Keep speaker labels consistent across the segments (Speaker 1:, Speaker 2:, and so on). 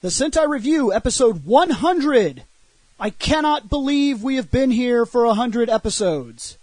Speaker 1: The Sentai Review, episode 100. I cannot believe we have been here for 100 episodes.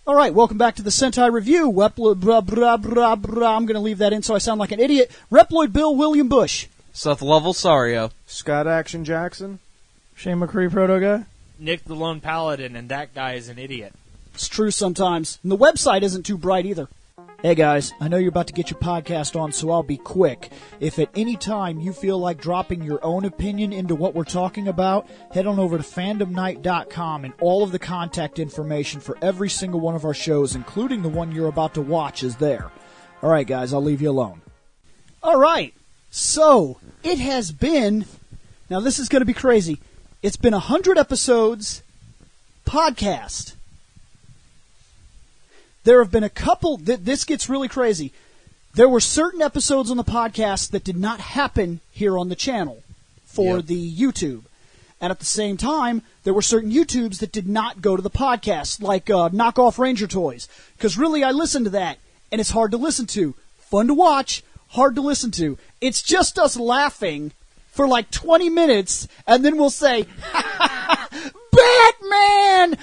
Speaker 1: Alright, welcome back to the Sentai Review. I'm going to leave that in so I sound like an idiot. Reploid Bill William Bush.
Speaker 2: Seth Lovell Sario.
Speaker 3: Scott Action Jackson.
Speaker 4: Shane McCree, Proto Guy.
Speaker 5: Nick the Lone Paladin, and that guy is an idiot.
Speaker 1: It's true sometimes. And the website isn't too bright either. Hey guys, I know you're about to get your podcast on, so I'll be quick. If at any time you feel like dropping your own opinion into what we're talking about, head on over to fandomnight.com, and all of the contact information for every single one of our shows, including the one you're about to watch, is there. Alright guys, I'll leave you alone. Alright, so it has been, now this is going to be crazy, it's been 100 episodes, podcast. There have been a couple, this gets really crazy. There were certain episodes on the podcast that did not happen here on the channel for the YouTube. And at the same time, there were certain YouTubes that did not go to the podcast, like Knockoff Ranger Toys. Because really, I listened to that, and it's hard to listen to. Fun to watch, hard to listen to. It's just us laughing for like 20 minutes, and then we'll say, Batman!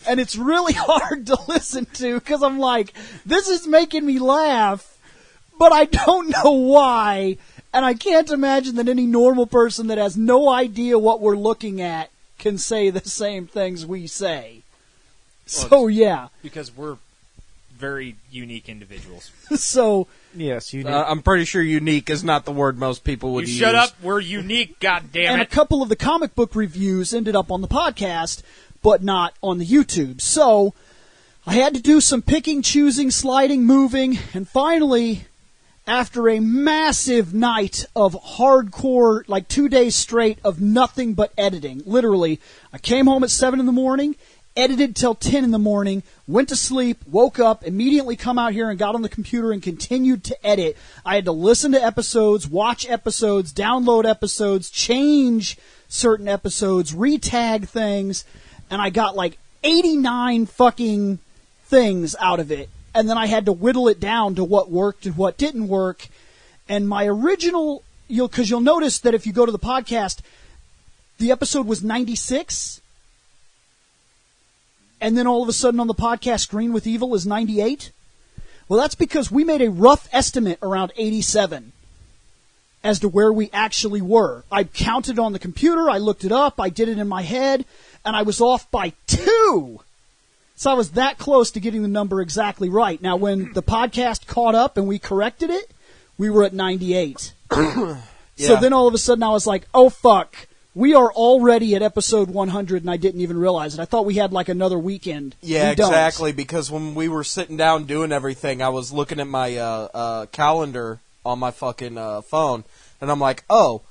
Speaker 1: And it's really hard to listen to because I'm like, this is making me laugh, but I don't know why. And I can't imagine that any normal person that has no idea what we're looking at can say the same things we say. Well, so, yeah.
Speaker 5: Because we're very unique individuals.
Speaker 1: So,
Speaker 3: yes, unique.
Speaker 2: I'm pretty sure unique is not the word most people would use.
Speaker 5: Shut up, we're unique, goddammit.
Speaker 1: And a couple of the comic book reviews ended up on the podcast, but not on the YouTube. So, I had to do some picking, choosing, sliding, moving, and finally, after a massive night of hardcore, like 2 days straight of nothing but editing, literally, I came home at 7 in the morning, edited till 10 in the morning, went to sleep, woke up, immediately come out here and got on the computer and continued to edit. I had to listen to episodes, watch episodes, download episodes, change certain episodes, retag things, and I got like 89 fucking things out of it. And then I had to whittle it down to what worked and what didn't work. And my original, because you'll notice that if you go to the podcast, the episode was 96. And then all of a sudden on the podcast, Green with Evil is 98. Well, that's because we made a rough estimate around 87 as to where we actually were. I counted on the computer, I looked it up, I did it in my head, and I was off by 2. So I was that close to getting the number exactly right. Now, when the podcast caught up and we corrected it, we were at 98.
Speaker 2: Yeah.
Speaker 1: So then all of a sudden I was like, oh, fuck. We are already at episode 100, and I didn't even realize it. I thought we had like another weekend.
Speaker 2: Yeah, exactly, because when we were sitting down doing everything, I was looking at my calendar on my fucking phone, and I'm like, oh,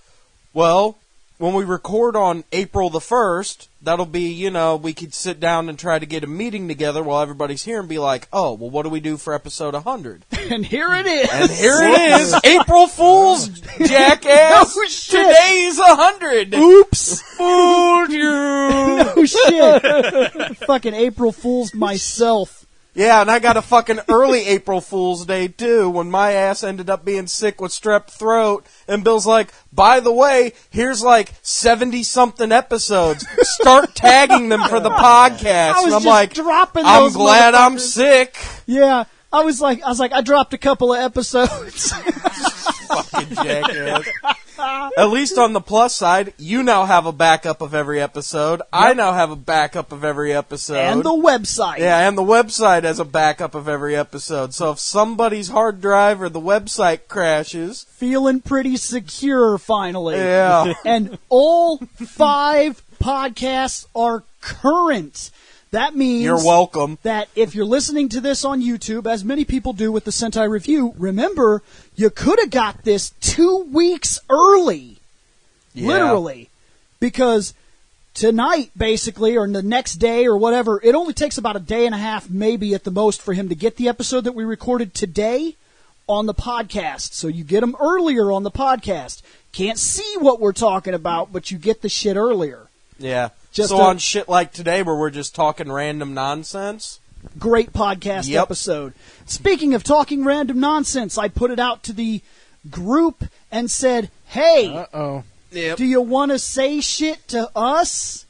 Speaker 2: well, when we record on April the 1st, that'll be, we could sit down and try to get a meeting together while everybody's here and be like, oh, well, what do we do for episode 100?
Speaker 1: And here it is.
Speaker 2: And here it is. April Fool's, jackass.
Speaker 1: No shit.
Speaker 2: Today's 100.
Speaker 1: Oops.
Speaker 2: Fooled you.
Speaker 1: No shit. Fucking April Fool's myself.
Speaker 2: Yeah, and I got a fucking early April Fool's Day, too, when my ass ended up being sick with strep throat, and Bill's like, by the way, here's like 70-something episodes. Start tagging them for the podcast. And I'm like, I'm glad I'm sick.
Speaker 1: Yeah, I was like, I dropped a couple of episodes.
Speaker 2: Fucking jackass. At least on the plus side, you now have a backup of every episode. Yep. I now have a backup of every episode.
Speaker 1: And the website.
Speaker 2: Yeah, and the website has a backup of every episode. So if somebody's hard drive or the website crashes...
Speaker 1: Feeling pretty secure, finally.
Speaker 2: Yeah.
Speaker 1: And all 5 podcasts are current. That means
Speaker 2: You're welcome.
Speaker 1: that if you're listening to this on YouTube, as many people do with the Sentai Review, remember, you could have got this 2 weeks early.
Speaker 2: Yeah.
Speaker 1: Literally. Because tonight, basically, or the next day or whatever, it only takes about a day and a half, maybe at the most, for him to get the episode that we recorded today on the podcast. So you get them earlier on the podcast. Can't see what we're talking about, but you get the shit earlier.
Speaker 2: Yeah.
Speaker 1: Just
Speaker 2: so
Speaker 1: a-
Speaker 2: on shit like today where we're just talking random nonsense.
Speaker 1: Great podcast episode. Speaking of talking random nonsense, I put it out to the group and said, hey,
Speaker 3: Uh-oh.
Speaker 2: Yep.
Speaker 1: do you want to say shit to us?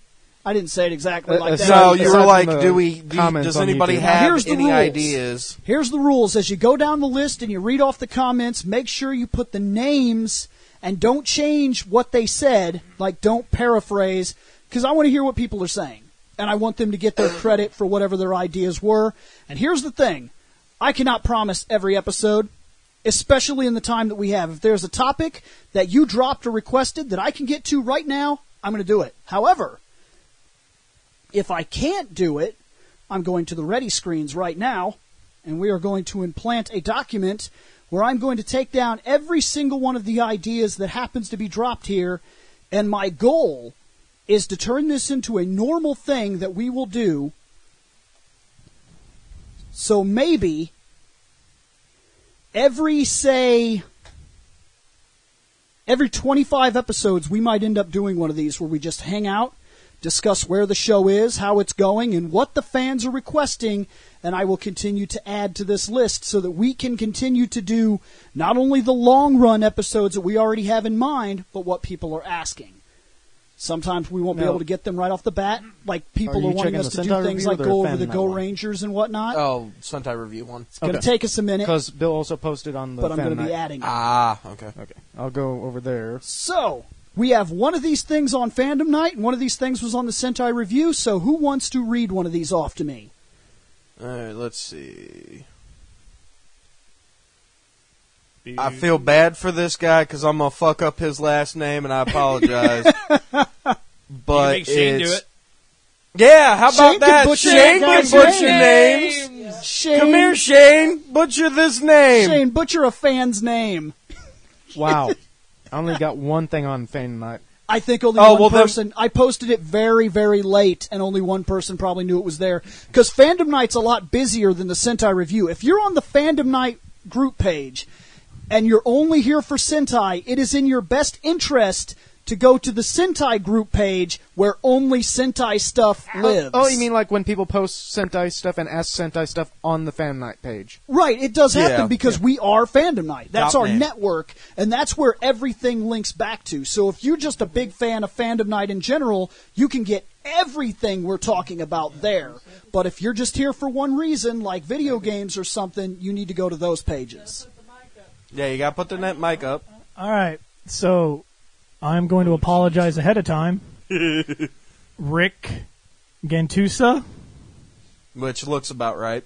Speaker 1: I didn't say it exactly like that.
Speaker 2: No, you were
Speaker 3: Aside
Speaker 2: like,
Speaker 3: from the comments
Speaker 2: does
Speaker 3: on
Speaker 2: anybody
Speaker 3: YouTube.
Speaker 2: have
Speaker 1: Here's the
Speaker 2: any
Speaker 1: rules.
Speaker 2: ideas?
Speaker 1: Here's the rules. As you go down the list and you read off the comments, make sure you put the names and don't change what they said. Like, don't paraphrase, because I want to hear what people are saying. And I want them to get their credit for whatever their ideas were. And here's the thing. I cannot promise every episode, especially in the time that we have. If there's a topic that you dropped or requested that I can get to right now, I'm going to do it. However, if I can't do it, I'm going to the ready screens right now, and we are going to implant a document where I'm going to take down every single one of the ideas that happens to be dropped here, and my goal is to turn this into a normal thing that we will do. So maybe every 25 episodes, we might end up doing one of these where we just hang out, discuss where the show is, how it's going, and what the fans are requesting, and I will continue to add to this list so that we can continue to do not only the long-run episodes that we already have in mind, but what people are asking. Sometimes we won't be
Speaker 3: Now-
Speaker 1: able to get them right off the bat. Like, people
Speaker 3: Are you
Speaker 1: are wanting
Speaker 3: checking
Speaker 1: us
Speaker 3: the
Speaker 1: to
Speaker 3: Sentai
Speaker 1: do things
Speaker 3: review or
Speaker 1: like
Speaker 3: the
Speaker 1: go over the
Speaker 3: Fandom
Speaker 1: Go
Speaker 3: one?
Speaker 1: Rangers and whatnot.
Speaker 2: Oh, Sentai Review one.
Speaker 1: It's going to
Speaker 3: Okay.
Speaker 1: take us a minute,
Speaker 3: Because Bill also posted on the
Speaker 1: but I'm
Speaker 3: fan
Speaker 1: going to be
Speaker 3: night.
Speaker 1: adding it.
Speaker 2: Ah, okay.
Speaker 3: Okay. I'll go over there.
Speaker 1: So, we have one of these things on Fandom Night, and one of these things was on the Sentai Review, so who wants to read one of these off to me?
Speaker 2: All right, let's see. I feel bad for this guy because I'm going to fuck up his last name, and I apologize. But
Speaker 5: make Shane do
Speaker 2: it's-
Speaker 5: it.
Speaker 2: Yeah, how about
Speaker 1: Shane can
Speaker 2: that?
Speaker 1: butcher
Speaker 2: Shane
Speaker 1: that
Speaker 2: can
Speaker 1: guy's
Speaker 2: butcher
Speaker 1: name.
Speaker 2: names.
Speaker 1: Shane,
Speaker 2: Come here, Shane. Butcher this name.
Speaker 1: Shane, butcher a fan's name.
Speaker 3: Wow. I only got one thing on fan night.
Speaker 1: I think only
Speaker 2: Oh,
Speaker 1: one
Speaker 2: well, then-
Speaker 1: person. I posted it very, very late, and only one person probably knew it was there. Because Fandom Night's a lot busier than the Sentai Review. If you're on the Fandom Night group page, and you're only here for Sentai, it is in your best interest to go to the Sentai group page where only Sentai stuff lives.
Speaker 3: Oh, you mean like when people post Sentai stuff and ask Sentai stuff on the fan night page?
Speaker 1: Right, it does happen
Speaker 2: Yeah.
Speaker 1: because we are Fandom Night. That's
Speaker 2: Top
Speaker 1: our
Speaker 2: man.
Speaker 1: network, and that's where everything links back to. So if you're just a big fan of Fandom Night in general, you can get everything we're talking about there. But if you're just here for one reason, like video games or something, you need to go to those pages.
Speaker 2: Yeah, you got to put the net mic up.
Speaker 4: All right, so I'm going to apologize ahead of time. Rick Gantusa
Speaker 2: Which looks about right.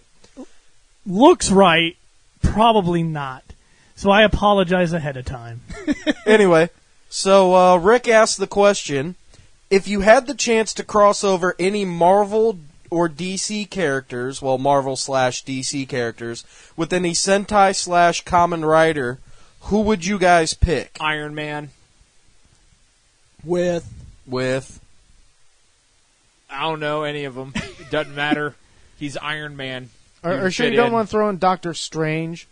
Speaker 4: looks right, probably not. So I apologize ahead of time.
Speaker 2: Anyway, so Rick asked the question, if you had the chance to cross over any Marvel or DC characters, well, Marvel/DC characters, with any Sentai/Kamen Rider, who would you guys pick?
Speaker 5: Iron Man.
Speaker 1: With
Speaker 5: I don't know any of them. It doesn't matter. He's Iron Man.
Speaker 3: Or sure you don't want to throw in Doctor Strange,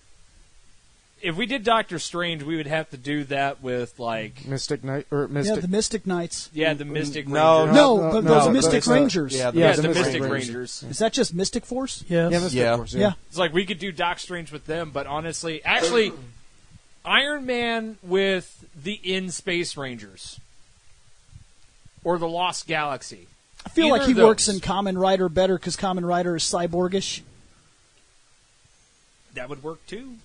Speaker 5: If we did Doctor Strange, we would have to do that with like
Speaker 3: Mystic Knight, or
Speaker 1: yeah,
Speaker 3: Mystic.
Speaker 1: the Mystic Knights.
Speaker 5: the Mystic
Speaker 2: No,
Speaker 5: Rangers.
Speaker 1: No,
Speaker 3: no,
Speaker 1: but
Speaker 3: no,
Speaker 1: those
Speaker 3: no,
Speaker 1: Mystic
Speaker 3: that's not-
Speaker 1: Rangers.
Speaker 2: Yeah,
Speaker 5: Yeah,
Speaker 3: the
Speaker 5: the
Speaker 3: Mystic
Speaker 5: Mystic
Speaker 3: Rangers.
Speaker 5: Rangers.
Speaker 1: Is that just Mystic Force?
Speaker 4: Yes.
Speaker 3: Yeah, Mystic
Speaker 2: Yeah.
Speaker 3: Force,
Speaker 1: Yeah.
Speaker 5: It's like we could do Doc Strange with them, but honestly, actually, Iron Man with the In-Space Rangers. Or the Lost Galaxy.
Speaker 1: I feel
Speaker 5: Either
Speaker 1: like he
Speaker 5: of those.
Speaker 1: works in Kamen Rider better because Kamen Rider is cyborgish.
Speaker 5: That would work too.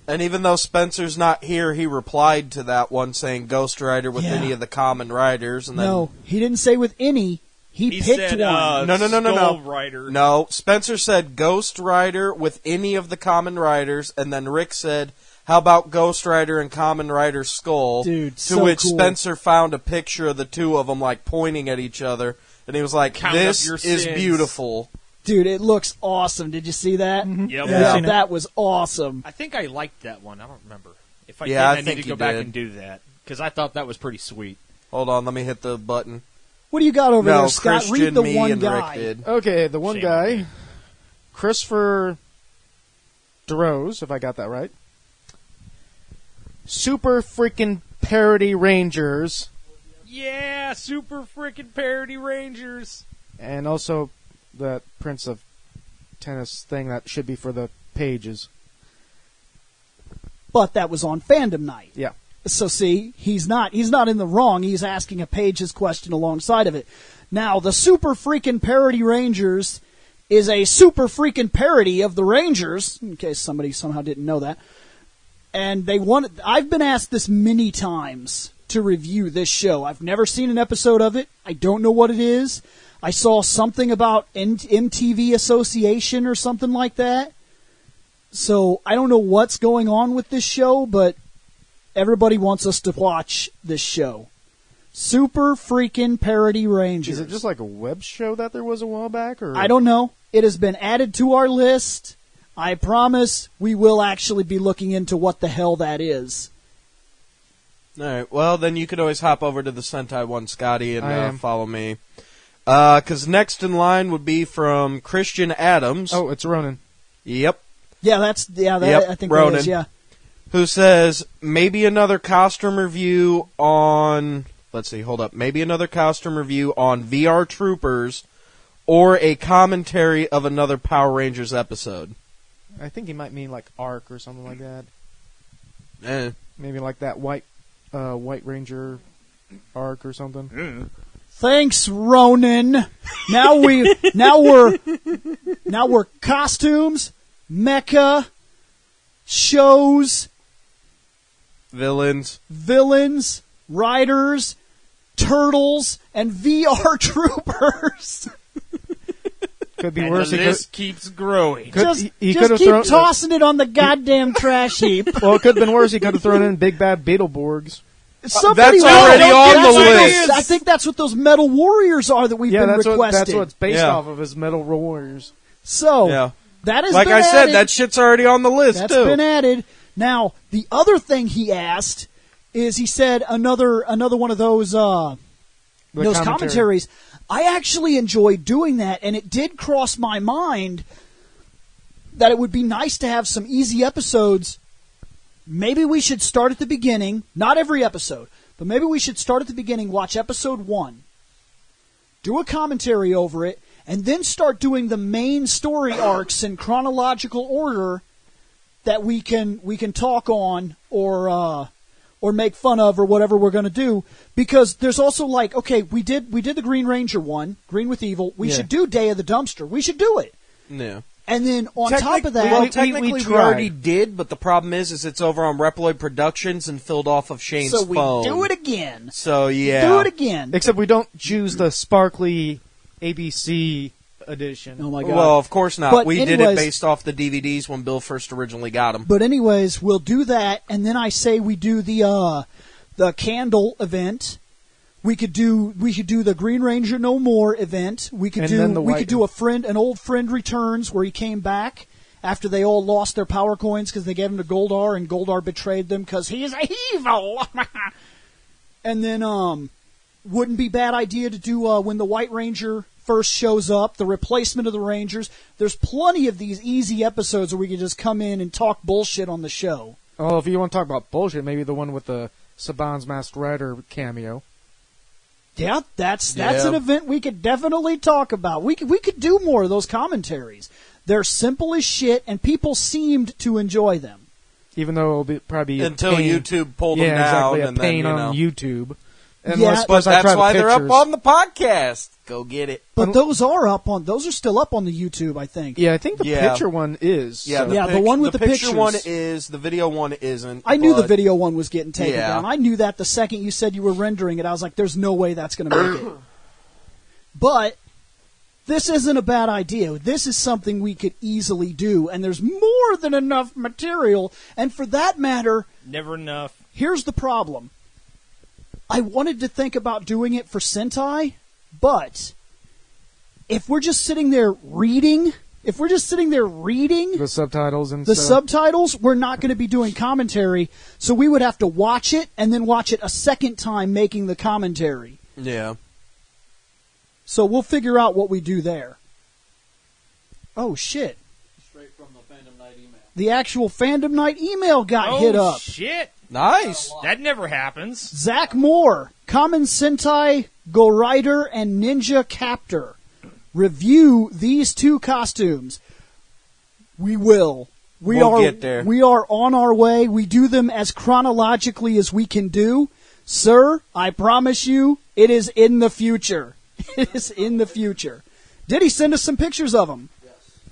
Speaker 2: And even though Spencer's not here, he replied to that one saying Ghost Rider with
Speaker 1: Yeah.
Speaker 2: any of the Kamen Riders. And then
Speaker 1: No, he didn't say with any. He picked
Speaker 5: said,
Speaker 1: one.
Speaker 2: No.
Speaker 5: Skull Rider.
Speaker 2: No, Spencer said Ghost Rider with any of the Kamen Riders, and then Rick said, how about Ghost Rider and Kamen Rider Skull?
Speaker 1: Dude,
Speaker 2: to
Speaker 1: so
Speaker 2: which
Speaker 1: cool.
Speaker 2: Spencer found a picture of the two of them, like, pointing at each other, And he was like,
Speaker 5: Count
Speaker 2: this
Speaker 5: up your
Speaker 2: is
Speaker 5: sins.
Speaker 2: beautiful.
Speaker 1: Dude, it looks awesome. Did you see that?
Speaker 5: Yep.
Speaker 4: Yeah,
Speaker 1: Yeah,
Speaker 4: I've seen it.
Speaker 1: that was awesome.
Speaker 5: I think I liked that one. I don't remember. If I
Speaker 2: Yeah, I
Speaker 5: did, I
Speaker 2: think
Speaker 5: need to
Speaker 2: you
Speaker 5: go back
Speaker 2: did.
Speaker 5: and do that because I thought that was pretty sweet.
Speaker 2: Hold on, let me hit the button.
Speaker 1: What do you got over
Speaker 2: No,
Speaker 1: there, Scott?
Speaker 2: Christian,
Speaker 1: Read the
Speaker 2: me,
Speaker 1: one
Speaker 2: and
Speaker 1: guy.
Speaker 2: Rick did.
Speaker 3: Okay, the one
Speaker 5: Shame on
Speaker 3: guy,
Speaker 5: me.
Speaker 3: Christopher DeRose, if I got that right. Super freaking parody Rangers,
Speaker 5: Yeah, super freaking parody Rangers.
Speaker 3: and also that Prince of Tennis thing that should be for the pages.
Speaker 1: But that was on Fandom Night.
Speaker 3: Yeah.
Speaker 1: So see, he's not in the wrong. He's asking a Page's question alongside of it. Now, the Super Freaking Parody Rangers is a super freaking parody of the Rangers, in case somebody somehow didn't know that. And I've been asked this many times to review this show. I've never seen an episode of it. I don't know what it is. I saw something about MTV Association or something like that. So I don't know what's going on with this show, but everybody wants us to watch this show. Super freaking Parody Rangers.
Speaker 3: Is it just like a web show that there was a while back? Or
Speaker 1: I don't know. It has been added to our list. I promise we will actually be looking into what the hell that is.
Speaker 2: All right, well, then you could always hop over to the Sentai one, Scotty,
Speaker 3: I
Speaker 2: and
Speaker 3: am.
Speaker 2: follow me. Because next in line would be from Christian Adams.
Speaker 3: Oh, it's Ronan.
Speaker 2: Yep.
Speaker 1: Yeah, I think that
Speaker 2: Ronan.
Speaker 1: is, yeah.
Speaker 2: Who says, maybe another costume review on... Let's see, hold up. Maybe another costume review on VR Troopers or a commentary of another Power Rangers episode.
Speaker 3: I think he might mean like Arc or something like that.
Speaker 2: Eh.
Speaker 3: Maybe like that White Ranger Arc or something.
Speaker 1: Thanks, Ronan. Now we're costumes, mecha, shows,
Speaker 2: Villains.
Speaker 1: riders, turtles, and VR troopers.
Speaker 3: Could be
Speaker 5: And
Speaker 3: worse.
Speaker 5: the
Speaker 3: He
Speaker 5: list keeps growing.
Speaker 3: could- he
Speaker 1: just
Speaker 3: could have
Speaker 1: keep
Speaker 3: thrown.
Speaker 1: tossing it on the goddamn trash heap.
Speaker 3: Well, it could have been worse. He could have thrown in Big Bad Beetleborgs.
Speaker 1: Somebody
Speaker 2: that's already
Speaker 1: will.
Speaker 2: on
Speaker 1: That's
Speaker 2: the
Speaker 1: what it
Speaker 2: list.
Speaker 1: is. I think that's what those Metal Warriors are that we've
Speaker 3: Yeah,
Speaker 1: been
Speaker 3: that's
Speaker 1: requesting.
Speaker 3: what it's based
Speaker 2: Yeah.
Speaker 3: off of. His Metal Warriors.
Speaker 1: So
Speaker 2: Yeah.
Speaker 1: that is
Speaker 2: Like I said, that shit's already on the list,
Speaker 1: That's
Speaker 2: too.
Speaker 1: been added. Now, the other thing he asked is he said another one of those
Speaker 3: commentary.
Speaker 1: commentaries. I actually enjoyed doing that, and it did cross my mind that it would be nice to have some easy episodes. Maybe we should start at the beginning, not every episode, but maybe we should start at the beginning, watch episode 1, do a commentary over it, and then start doing the main story arcs in chronological order that we can talk on or make fun of or whatever we're going to do, because there's also like, okay, we did the Green Ranger one, Green with Evil. We
Speaker 3: Yeah.
Speaker 1: should do Day of the Dumpster. We should do it.
Speaker 2: Yeah.
Speaker 1: And then on top of that,
Speaker 2: Well,
Speaker 3: we
Speaker 2: technically we
Speaker 3: tried.
Speaker 2: already did, but the problem is it's over on Reploid Productions and filled off of Shane's
Speaker 1: so we
Speaker 2: phone.
Speaker 1: do it again.
Speaker 2: So, yeah.
Speaker 1: Do it again.
Speaker 3: Except we don't choose the sparkly ABC edition.
Speaker 1: Oh my god.
Speaker 2: Well, of course not.
Speaker 1: But
Speaker 2: We did it
Speaker 1: anyways-
Speaker 2: based off the DVDs when Bill first originally got them.
Speaker 1: But anyways, we'll do that, and then I say we do the candle event. We could do the Green Ranger No More event. We could
Speaker 3: And then the white-
Speaker 1: do an old friend returns where he came back after they all lost their power coins because they gave him to Goldar and Goldar betrayed them because he's evil. And then wouldn't be bad idea to do when the White Ranger first shows up, the replacement of the Rangers. There's plenty of these easy episodes where we can just come in and talk bullshit on the show.
Speaker 3: Oh, if you want to talk about bullshit, maybe the one with the Saban's Masked Rider cameo.
Speaker 1: Yeah, that's
Speaker 2: Yeah.
Speaker 1: an event we could definitely talk about. We could do more of those commentaries. They're simple as shit, and people seemed to enjoy them.
Speaker 3: Even though it'll probably be
Speaker 2: Until
Speaker 3: a pain.
Speaker 2: YouTube pulled them
Speaker 3: Yeah,
Speaker 2: down.
Speaker 3: exactly. A
Speaker 2: and
Speaker 3: pain
Speaker 2: then,
Speaker 3: on YouTube.
Speaker 1: Yeah,
Speaker 3: Unless,
Speaker 2: But
Speaker 3: I try
Speaker 2: that's
Speaker 3: the
Speaker 2: why they're up
Speaker 3: pictures.
Speaker 2: on the podcast. Go get it.
Speaker 1: But those are still up on the YouTube, I think.
Speaker 3: Yeah, I think the
Speaker 2: Yeah.
Speaker 3: picture one is.
Speaker 2: Yeah,
Speaker 3: so-
Speaker 1: the one with the
Speaker 2: picture
Speaker 1: pictures.
Speaker 2: one is, the video one isn't.
Speaker 1: I knew the
Speaker 2: but-
Speaker 1: video one was getting taken
Speaker 2: Yeah.
Speaker 1: down. I knew that the second you said you were rendering it. I was like, there's no way that's going to make it. But this isn't a bad idea. This is something we could easily do, and there's more than enough material. And for that matter,
Speaker 5: Never enough.
Speaker 1: here's the problem. I wanted to think about doing it for Sentai, but if we're just sitting there reading
Speaker 3: The subtitles and
Speaker 1: the
Speaker 3: stuff.
Speaker 1: subtitles, we're not going to be doing commentary, so we would have to watch it and then watch it a second time making the commentary.
Speaker 2: Yeah.
Speaker 1: So we'll figure out what we do there. Oh, shit.
Speaker 2: Straight from the Fandom Night email.
Speaker 1: The actual Fandom Night email got hit up.
Speaker 5: Shit.
Speaker 2: Nice.
Speaker 5: That never happens.
Speaker 1: Zach Moore, Common Sentai Go Rider and Ninja Captor. Review these two costumes. We will.
Speaker 2: We'll get there.
Speaker 1: We are on our way. We do them as chronologically as we can do. Sir, I promise you, it is in the future. It is in the future. Did he send us some pictures of them?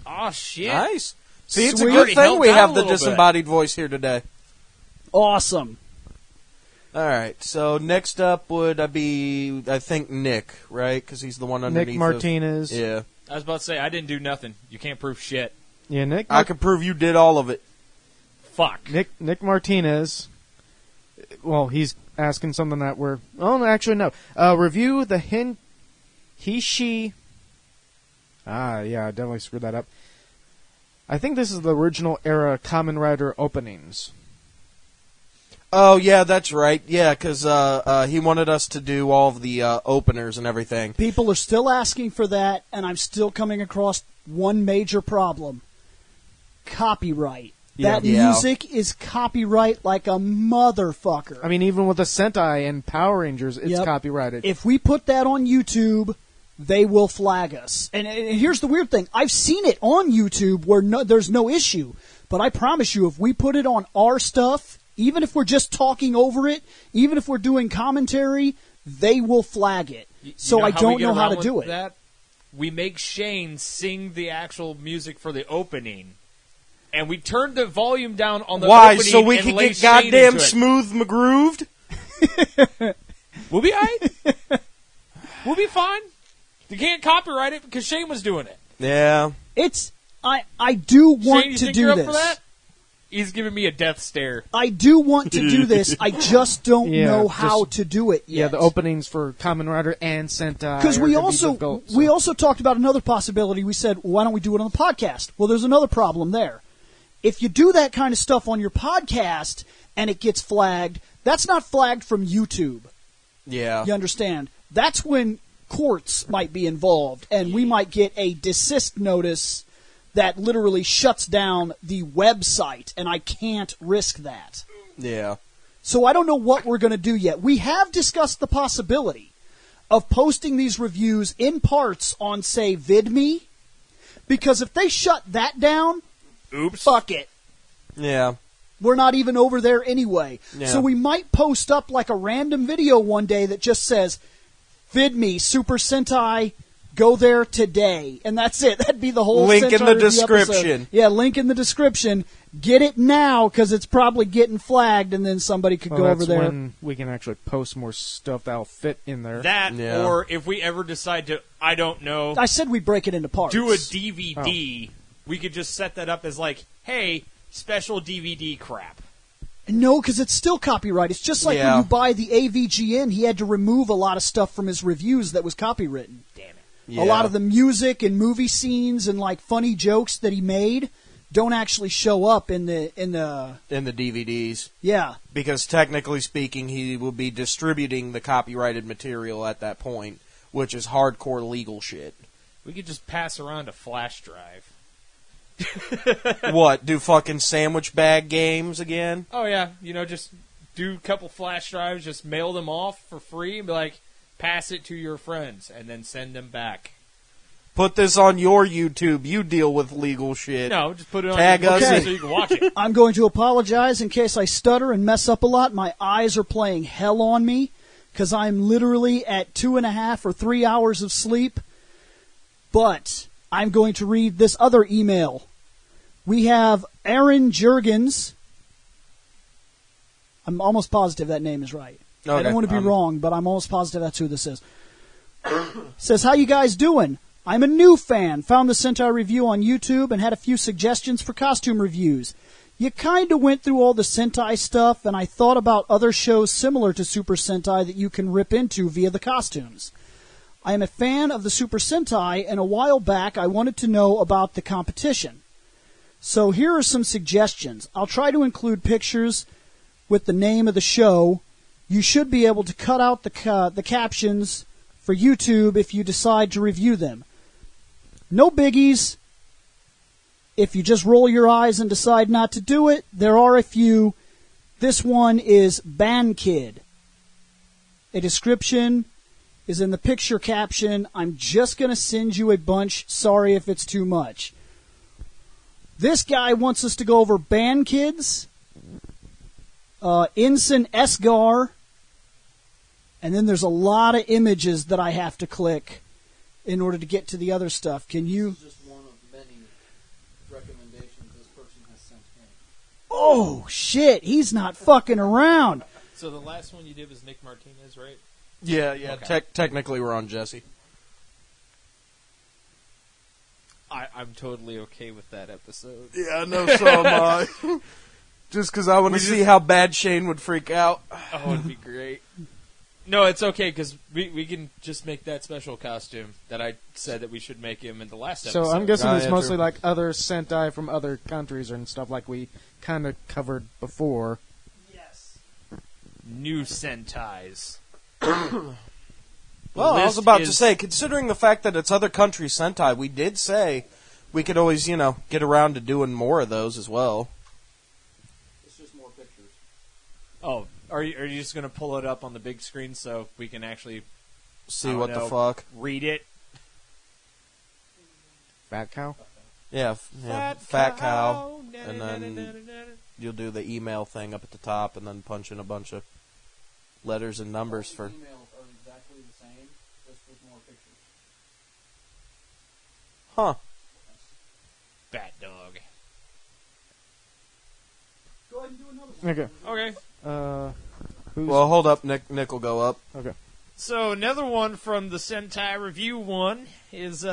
Speaker 5: Oh, shit.
Speaker 2: Nice. See, it's
Speaker 1: Sweet.
Speaker 2: a good thing
Speaker 5: Helped
Speaker 2: we
Speaker 5: out
Speaker 2: have
Speaker 5: a
Speaker 2: the
Speaker 5: little bit.
Speaker 2: disembodied voice here today.
Speaker 1: Awesome.
Speaker 2: All right. So next up would be, I think, Nick, right? Because he's the one underneath.
Speaker 3: Nick Martinez.
Speaker 2: Yeah.
Speaker 5: I was about to say, I didn't do nothing. You can't prove shit.
Speaker 3: Yeah, Nick.
Speaker 2: I can prove you did all of it.
Speaker 5: Fuck.
Speaker 3: Nick Martinez. Well, he's asking something that we're. Oh, actually, no. Review the he, she. Yeah, I definitely screwed that up. I think this is the original era Kamen Rider openings.
Speaker 2: Oh, yeah, that's right. Yeah, because he wanted us to do all of the openers and everything.
Speaker 1: People are still asking for that, and I'm still coming across one major problem. Copyright. That
Speaker 2: Yeah.
Speaker 1: music is copyright like a motherfucker.
Speaker 3: I mean, even with the Sentai and Power Rangers, it's
Speaker 1: Yep.
Speaker 3: copyrighted.
Speaker 1: If we put that on YouTube, they will flag us. And here's the weird thing. I've seen it on YouTube where there's no issue. But I promise you, if we put it on our stuff, even if we're just talking over it, even if we're doing commentary, they will flag it. So
Speaker 5: You
Speaker 1: I
Speaker 5: how we
Speaker 1: don't
Speaker 5: get
Speaker 1: know how
Speaker 5: around
Speaker 1: to do
Speaker 5: with
Speaker 1: it.
Speaker 5: That? We make Shane sing the actual music for the opening. And we turn the volume down on the
Speaker 2: Why?
Speaker 5: opening
Speaker 2: So we
Speaker 5: and
Speaker 2: can
Speaker 5: lay
Speaker 2: get
Speaker 5: Shane
Speaker 2: goddamn
Speaker 5: into it.
Speaker 2: smooth McGrooved?
Speaker 5: We'll be alright. We'll be fine. You can't copyright it because Shane was doing it.
Speaker 2: Yeah.
Speaker 1: I do want
Speaker 5: Shane, you
Speaker 1: to
Speaker 5: think
Speaker 1: do
Speaker 5: you're up
Speaker 1: this.
Speaker 5: for that? He's giving me a death stare.
Speaker 1: I do want to do this. I just don't
Speaker 3: Yeah,
Speaker 1: know
Speaker 3: just-
Speaker 1: how to do it yet.
Speaker 3: yeah, the openings for Kamen Rider and Sentai.
Speaker 1: Because
Speaker 3: are
Speaker 1: we
Speaker 3: gonna be
Speaker 1: also
Speaker 3: difficult, so-
Speaker 1: we also talked about another possibility. We said, why don't we do it on the podcast? Well, there's another problem there. If you do that kind of stuff on your podcast and it gets flagged, that's not flagged from YouTube.
Speaker 2: Yeah.
Speaker 1: You understand? That's when courts might be involved, and we might get a desist notice that literally shuts down the website, and I can't risk that.
Speaker 2: Yeah.
Speaker 1: So I don't know what we're going to do yet. We have discussed the possibility of posting these reviews in parts on, say, VidMe, because if they shut that down,
Speaker 5: Oops.
Speaker 1: fuck it.
Speaker 2: Yeah.
Speaker 1: We're not even over there anyway.
Speaker 2: Yeah.
Speaker 1: So we might post up like a random video one day that just says, VidMe, Super Sentai, go there today. And that's it. That'd be the whole
Speaker 2: Link
Speaker 1: Sentai
Speaker 2: in the
Speaker 1: Review
Speaker 2: description.
Speaker 1: episode. Yeah, link in the description. Get it now because it's probably getting flagged, and then somebody could
Speaker 3: Well,
Speaker 1: go
Speaker 3: that's
Speaker 1: over there.
Speaker 3: when we can actually post more stuff that'll fit in there.
Speaker 5: That,
Speaker 2: Yeah.
Speaker 5: or if we ever decide to, I don't know,
Speaker 1: I said we'd break it into parts.
Speaker 5: do a DVD, we could just set that up as like, hey, special DVD crap.
Speaker 1: No, because it's still copyright. It's just like
Speaker 2: Yeah.
Speaker 1: when you buy the AVGN, he had to remove a lot of stuff from his reviews that was copywritten.
Speaker 5: Damn it.
Speaker 2: Yeah.
Speaker 1: A lot of the music and movie scenes and like funny jokes that he made don't actually show up in the
Speaker 2: in the DVDs.
Speaker 1: yeah.
Speaker 2: Because technically speaking, he will be distributing the copyrighted material at that point, which is hardcore legal shit.
Speaker 5: We could just pass around a flash drive.
Speaker 2: What, do fucking sandwich bag games again?
Speaker 5: Oh, yeah. Just do a couple flash drives, just mail them off for free, and be like, pass it to your friends, and then send them back.
Speaker 2: Put this on your YouTube. You deal with legal shit.
Speaker 5: No, just put it on
Speaker 2: Tag
Speaker 5: your
Speaker 2: us
Speaker 5: computer
Speaker 1: in.
Speaker 5: so you can watch it.
Speaker 1: I'm going to apologize in case I stutter and mess up a lot. My eyes are playing hell on me because I'm literally at 2.5 or 3 hours of sleep. But I'm going to read this other email. We have Aaron Jurgens. I'm almost positive that name is right. I
Speaker 2: Okay,
Speaker 1: don't want to be wrong, but I'm almost positive that's who this is. Says, how you guys doing? I'm a new fan. Found the Sentai Review on YouTube and had a few suggestions for costume reviews. You kind of went through all the Sentai stuff, and I thought about other shows similar to Super Sentai that you can rip into via the costumes. I am a fan of the Super Sentai, and a while back I wanted to know about the competition. So here are some suggestions. I'll try to include pictures with the name of the show. You should be able to cut out the captions for YouTube if you decide to review them. No biggies. If you just roll your eyes and decide not to do it, there are a few. This one is Ban Kid. A description is in the picture caption. I'm just going to send you a bunch. Sorry if it's too much. This guy wants us to go over Ban Kids, Ensign Esgar, and then there's a lot of images that I have to click in order to get to the other stuff. Can you...
Speaker 6: This is just one of many recommendations this person has sent in.
Speaker 1: Oh, shit, he's not fucking around.
Speaker 5: So the last one you did was Nick Martinez, right?
Speaker 2: Yeah.
Speaker 5: Okay.
Speaker 2: Technically, we're on Jesse.
Speaker 5: I'm totally okay with that episode.
Speaker 2: Yeah, no, so am I. Just because I want to see how bad Shane would freak out.
Speaker 5: Oh, it'd be great. No, it's okay, because we can just make that special costume that I said that we should make him in the last episode.
Speaker 3: So I'm guessing
Speaker 2: Ah,
Speaker 3: it's
Speaker 2: yeah,
Speaker 3: mostly
Speaker 2: true.
Speaker 3: like other Sentai from other countries and stuff like we kind of covered before.
Speaker 1: Yes.
Speaker 5: New Sentais.
Speaker 2: Well, I was
Speaker 5: list
Speaker 2: about to
Speaker 5: is-
Speaker 2: say, considering the fact that it's other countries' Sentai, we did say we could always, get around to doing more of those as well.
Speaker 6: It's just more pictures.
Speaker 5: Oh, are you just going to pull it up on the big screen so we can actually
Speaker 2: See
Speaker 5: I don't
Speaker 2: what the
Speaker 5: know,
Speaker 2: fuck.
Speaker 5: read it?
Speaker 3: Fat cow?
Speaker 2: Yeah, fat cow. And then you'll do the email thing up at the top and then punch in a bunch of letters and numbers
Speaker 6: All
Speaker 2: for...
Speaker 6: the emails are exactly the same, just with more pictures.
Speaker 2: Huh.
Speaker 5: Bat dog.
Speaker 1: Go ahead and do another one.
Speaker 3: Okay.
Speaker 5: Okay.
Speaker 3: Who's...
Speaker 2: Well, hold up. Nick will go up.
Speaker 3: okay.
Speaker 5: So another one from the Sentai Review one is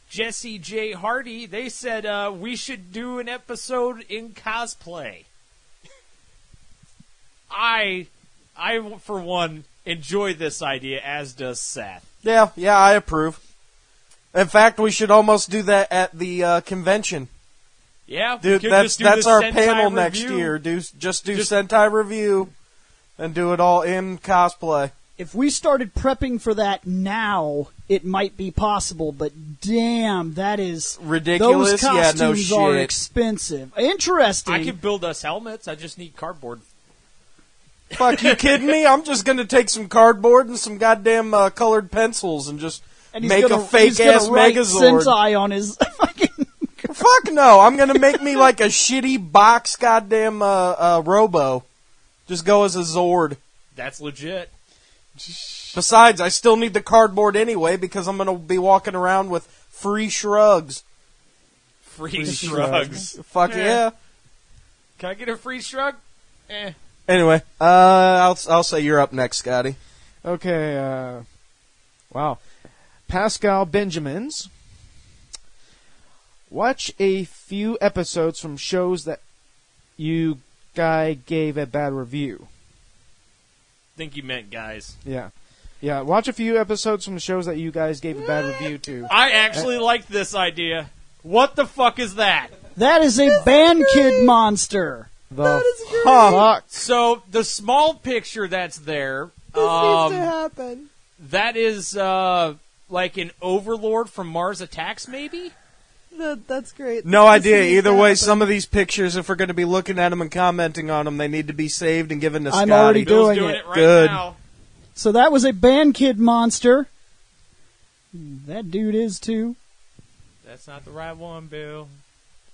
Speaker 5: Jesse J. Hardy. They said we should do an episode in cosplay. I for one enjoy this idea, as does Seth.
Speaker 2: Yeah, I approve. In fact, we should almost do that at the convention.
Speaker 5: Yeah, we
Speaker 2: Dude,
Speaker 5: could
Speaker 2: that's
Speaker 5: just do the
Speaker 2: our
Speaker 5: Sentai
Speaker 2: panel next
Speaker 5: Review.
Speaker 2: year. Just do Sentai Review and do it all in cosplay.
Speaker 1: If we started prepping for that now, it might be possible, but damn, that is...
Speaker 2: Ridiculous?
Speaker 1: Those
Speaker 2: Yeah, no
Speaker 1: costumes are
Speaker 2: shit.
Speaker 1: expensive. Interesting.
Speaker 5: I could build us helmets. I just need cardboard.
Speaker 2: Fuck, you kidding me? I'm just going to take some cardboard and some goddamn colored pencils and just
Speaker 1: And he's
Speaker 2: make
Speaker 1: gonna-
Speaker 2: a fake-ass
Speaker 1: he's gonna write
Speaker 2: Megazord.
Speaker 1: Sentai on his fucking...
Speaker 2: Fuck no, I'm going to make me like a shitty box goddamn Robo. Just go as a Zord.
Speaker 5: That's legit.
Speaker 2: Besides, I still need the cardboard anyway because I'm going to be walking around with free shrugs.
Speaker 5: Free shrugs.
Speaker 2: Fuck
Speaker 5: Yeah.
Speaker 2: yeah.
Speaker 5: Can I get a free shrug?
Speaker 2: Anyway, I'll say you're up next, Scotty.
Speaker 3: Okay, wow. Pascal Benjamins. Watch a few episodes from shows that you guy gave a bad review.
Speaker 5: Think you meant guys.
Speaker 3: Yeah. Yeah, watch a few episodes from shows that you guys gave a bad review to.
Speaker 5: I actually like this idea. What the fuck is that?
Speaker 1: That is a Ban Kid monster.
Speaker 3: The
Speaker 2: Huh.
Speaker 3: fuck?
Speaker 5: So the small picture that's there,
Speaker 7: happen.
Speaker 5: that is like an overlord from Mars Attacks, maybe?
Speaker 7: That's great.
Speaker 2: No
Speaker 7: This
Speaker 2: idea.
Speaker 7: needs
Speaker 2: Either
Speaker 7: to
Speaker 2: way,
Speaker 7: happen.
Speaker 2: some of these pictures, if we're going to be looking at them and commenting on them, they need to be saved and given to
Speaker 1: I'm
Speaker 2: Scotty.
Speaker 1: already
Speaker 5: Bill's
Speaker 1: Doing
Speaker 5: doing
Speaker 1: it.
Speaker 5: it right
Speaker 2: Good.
Speaker 5: now.
Speaker 1: So that was a Ban Kid monster. That dude is too.
Speaker 5: That's not the right one, Bill.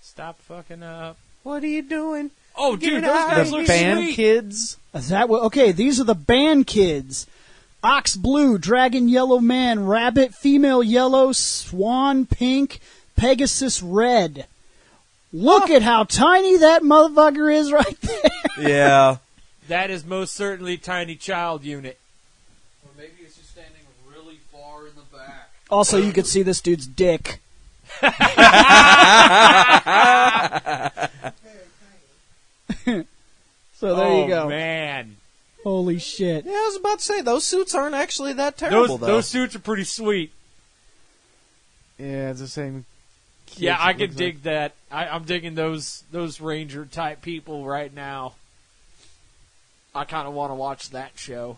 Speaker 5: Stop fucking up.
Speaker 7: What are you doing?
Speaker 5: Oh,
Speaker 7: Get
Speaker 5: dude,
Speaker 7: it
Speaker 5: those
Speaker 7: out.
Speaker 5: guys
Speaker 3: The
Speaker 5: look
Speaker 3: band
Speaker 5: sweet.
Speaker 3: kids?
Speaker 1: Is that what? Okay, these are the Ban Kids. Ox Blue, Dragon Yellow Man, Rabbit Female Yellow, Swan Pink, Pegasus Red. Look at how tiny that motherfucker is right there.
Speaker 2: Yeah.
Speaker 5: That is most certainly Tiny Child Unit.
Speaker 6: Or maybe it's just standing really far in the back.
Speaker 1: Also, you could see this dude's dick. So there you go.
Speaker 5: Man.
Speaker 1: Holy shit.
Speaker 2: Yeah, I was about to say, those suits aren't actually that terrible, though.
Speaker 5: Those suits are pretty sweet.
Speaker 3: Yeah, it's the same.
Speaker 5: Yeah,
Speaker 3: kids,
Speaker 5: I
Speaker 3: it
Speaker 5: could
Speaker 3: looks
Speaker 5: dig that. I'm digging those Ranger type people right now. I kind of want to watch that show.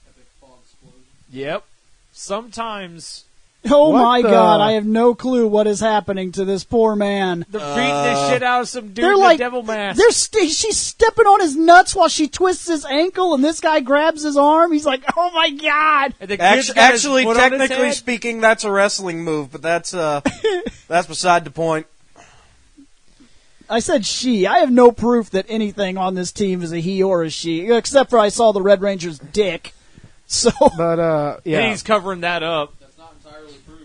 Speaker 6: Epic fog explosion.
Speaker 5: Yep. Sometimes
Speaker 1: Oh
Speaker 3: What
Speaker 1: my
Speaker 3: the-
Speaker 1: god, I have no clue what is happening to this poor man.
Speaker 5: they're beating the shit out of some dude
Speaker 1: They're
Speaker 5: in
Speaker 1: like,
Speaker 5: a devil mask.
Speaker 1: she's stepping on his nuts while she twists his ankle, and this guy grabs his arm. He's like, "Oh my god!"
Speaker 5: And the kid's got his
Speaker 2: Actually,
Speaker 5: foot on his
Speaker 2: technically
Speaker 5: head.
Speaker 2: speaking, that's a wrestling move, but that's beside the point.
Speaker 1: I said she. I have no proof that anything on this team is a he or a she, except for I saw the Red Ranger's dick. So
Speaker 3: But yeah,
Speaker 5: And he's covering that up.
Speaker 6: That's not entirely proof.